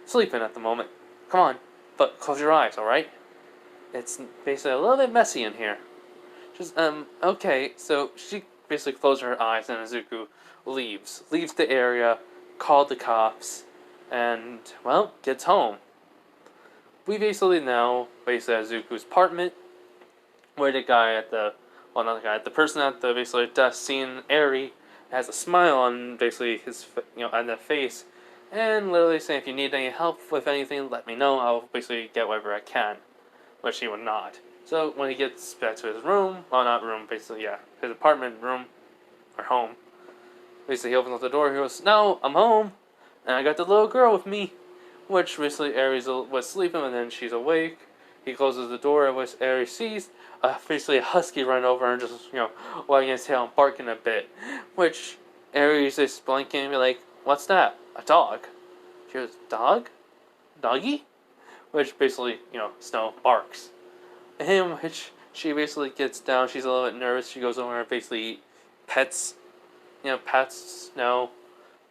Speaker 1: sleeping at the moment. Come on, but close your eyes, alright? It's basically a little bit messy in here." Just, okay. So she basically closes her eyes, and Izuku leaves the area, called the cops, and, well, gets home. We basically now, basically at Izuku's apartment, where the guy at the, well, not the guy, the person at the basically desk seeing Eri has a smile on basically his, on the face, and literally saying, "If you need any help with anything, let me know. I'll basically get whatever I can," which he would not. So when he gets back to his room, well, not room, basically, yeah, his apartment room, or home, basically he opens up the door, he goes, "No, I'm home, and I got the little girl with me," which basically Aries was sleeping, and then she's awake. He closes the door, and which Aries sees, basically a husky run over and just, wagging his tail and barking a bit, which Aries is blinking and be like, "What's that? A dog?" She goes, "Dog? Doggy?" Which basically, Snow barks. And which she basically gets down, she's a little bit nervous, she goes over and basically pets, pats Snow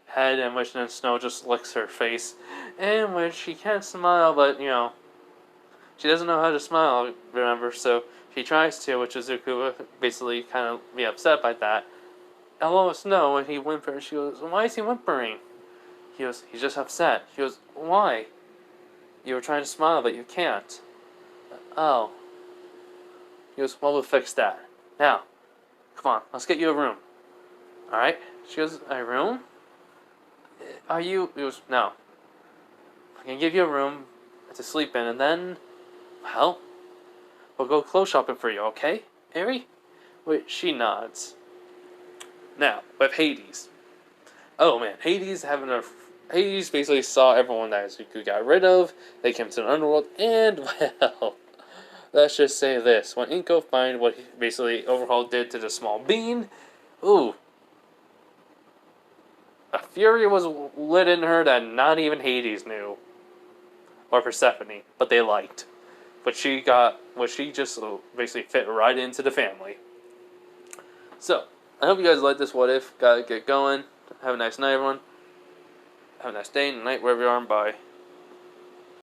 Speaker 1: head, and which then Snow just licks her face, and which she can't smile, but, she doesn't know how to smile, remember, so she tries to, which Izuku basically kind of be upset by that. Along with Snow, when he whimpers, she goes, "Why is he whimpering?" He goes, "He's just upset." She goes, "Why?" "You were trying to smile, but you can't." "Oh." He goes, "Well, we'll fix that. Now, come on, let's get you a room. Alright?" She goes, "A room? Are you..." He goes, "No. I can give you a room to sleep in, and then, well, we'll go clothes shopping for you, okay, Eri?" Wait, she nods. Now, with Hades. Oh man, Hades basically saw everyone that Izuku got rid of. They came to the underworld, and, well, let's just say this. When Inko find what he basically Overhaul did to the small bean, ooh, a fury was lit in her that not even Hades knew. Or Persephone, but they liked. But she just basically fit right into the family. So, I hope you guys like this What If. Gotta get going. Have a nice night, everyone. Have a nice day, night, wherever you are, and bye.